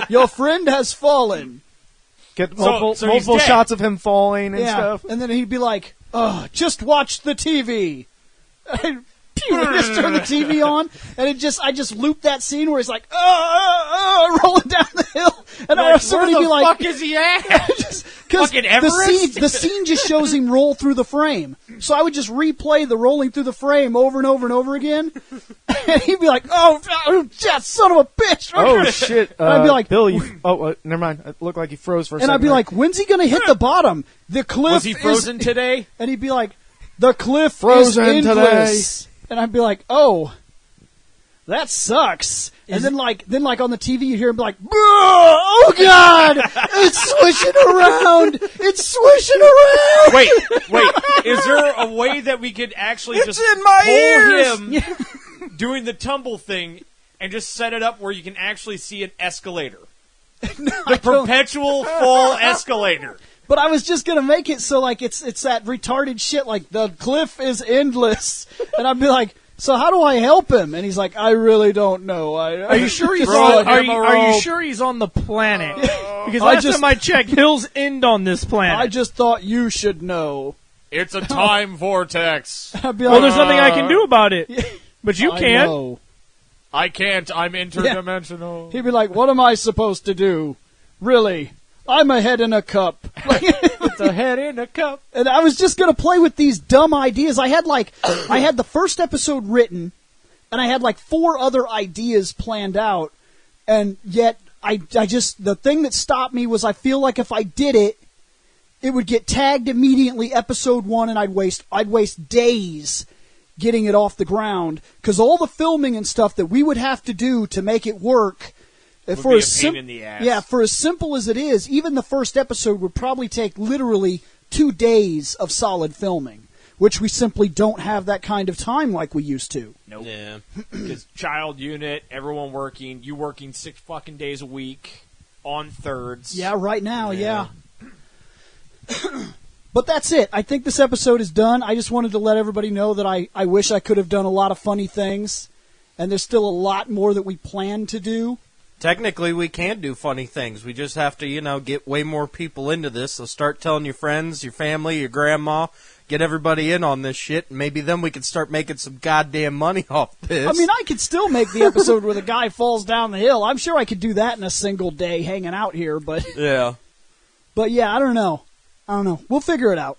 Speaker 1: Your friend has fallen.
Speaker 3: Get
Speaker 5: So
Speaker 3: multiple
Speaker 5: he's dead.
Speaker 3: shots of him falling and stuff.
Speaker 1: And then he'd be like, just watch the TV. Pew, and just turn the TV on, and I just looped that scene where he's like, rolling down the hill, and I have somebody
Speaker 5: Where
Speaker 1: be
Speaker 5: the
Speaker 1: like,
Speaker 5: fuck is he at?
Speaker 1: because
Speaker 5: Fucking Everest?
Speaker 1: the scene just shows him roll through the frame. So I would just replay the rolling through the frame over and over and over again, and he'd be like, "Oh, that son of a bitch!"
Speaker 3: Oh shit!
Speaker 1: I'd be like,
Speaker 3: Bill, you. Oh, never mind. It looked like he froze for a
Speaker 1: and
Speaker 3: second.
Speaker 1: I'd be like, "When's he gonna hit the bottom? The cliff
Speaker 5: Was he frozen
Speaker 1: is,
Speaker 5: today?
Speaker 1: And he'd be like, "The cliff
Speaker 3: Frozen
Speaker 1: is endless." And I'd be like, "Oh, that sucks." And then like on the TV you hear him be like, "Oh God, it's swishing around, it's swishing around."
Speaker 5: Wait. Is there a way that we could actually
Speaker 2: It's
Speaker 5: just
Speaker 2: in my
Speaker 5: hold
Speaker 2: ears!
Speaker 5: him doing the tumble thing and just set it up where you can actually see an escalator? The perpetual fall escalator.
Speaker 1: But I was just gonna make it so like it's that retarded shit like the cliff is endless, and I'd be like, "So how do I help him?" And he's like, "I really don't know."
Speaker 4: Are you sure he's
Speaker 5: Throw
Speaker 4: on?
Speaker 5: him a
Speaker 4: Are you
Speaker 5: rope.
Speaker 4: sure he's on the planet? Because
Speaker 1: I
Speaker 4: last
Speaker 1: just-
Speaker 4: time I checked, hills end on this planet.
Speaker 1: I just thought you should know.
Speaker 5: It's a time vortex.
Speaker 1: I'd be
Speaker 4: well,
Speaker 1: like,
Speaker 4: there's nothing I can do about it. But you
Speaker 1: I
Speaker 4: can.
Speaker 1: know.
Speaker 5: I can't. I'm interdimensional.
Speaker 1: He'd be like, "What am I supposed to do? Really? I'm a head in a cup."
Speaker 5: It's a head in a cup.
Speaker 1: And I was just gonna play with these dumb ideas. I had the first episode written, and I had like 4 other ideas planned out, and yet I just the thing that stopped me was I feel like if I did it, it would get tagged immediately episode 1, and I'd waste days getting it off the ground because all the filming and stuff that we would have to do to make it work.
Speaker 5: Would be a pain in the ass.
Speaker 1: Yeah, for as simple as it is, even the first episode would probably take literally 2 days of solid filming, which we simply don't have that kind of time like we used to.
Speaker 5: Nope.
Speaker 2: Yeah.
Speaker 5: Because child unit, everyone working, you working 6 fucking days a week on thirds.
Speaker 1: Yeah, right now, yeah. But that's it. I think this episode is done. I just wanted to let everybody know that I wish I could have done a lot of funny things, and there's still a lot more that we plan to do.
Speaker 2: Technically, we can do funny things. We just have to, get way more people into this. So start telling your friends, your family, your grandma, get everybody in on this shit, and maybe then we can start making some goddamn money off this.
Speaker 1: I mean, I could still make the episode where the guy falls down the hill. I'm sure I could do that in a single day hanging out here, but
Speaker 2: yeah.
Speaker 1: yeah, I don't know. We'll figure it out.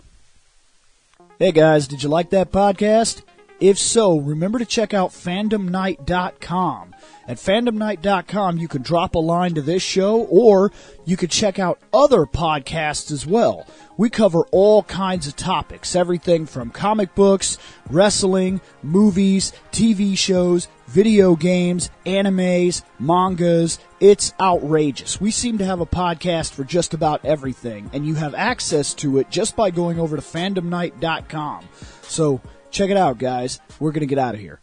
Speaker 1: Hey guys, did you like that podcast? If so, remember to check out fandomnight.com. At fandomnight.com, you can drop a line to this show, or you can check out other podcasts as well. We cover all kinds of topics, everything from comic books, wrestling, movies, TV shows, video games, animes, mangas. It's outrageous. We seem to have a podcast for just about everything, and you have access to it just by going over to fandomnight.com. So check it out, guys. We're going to get out of here.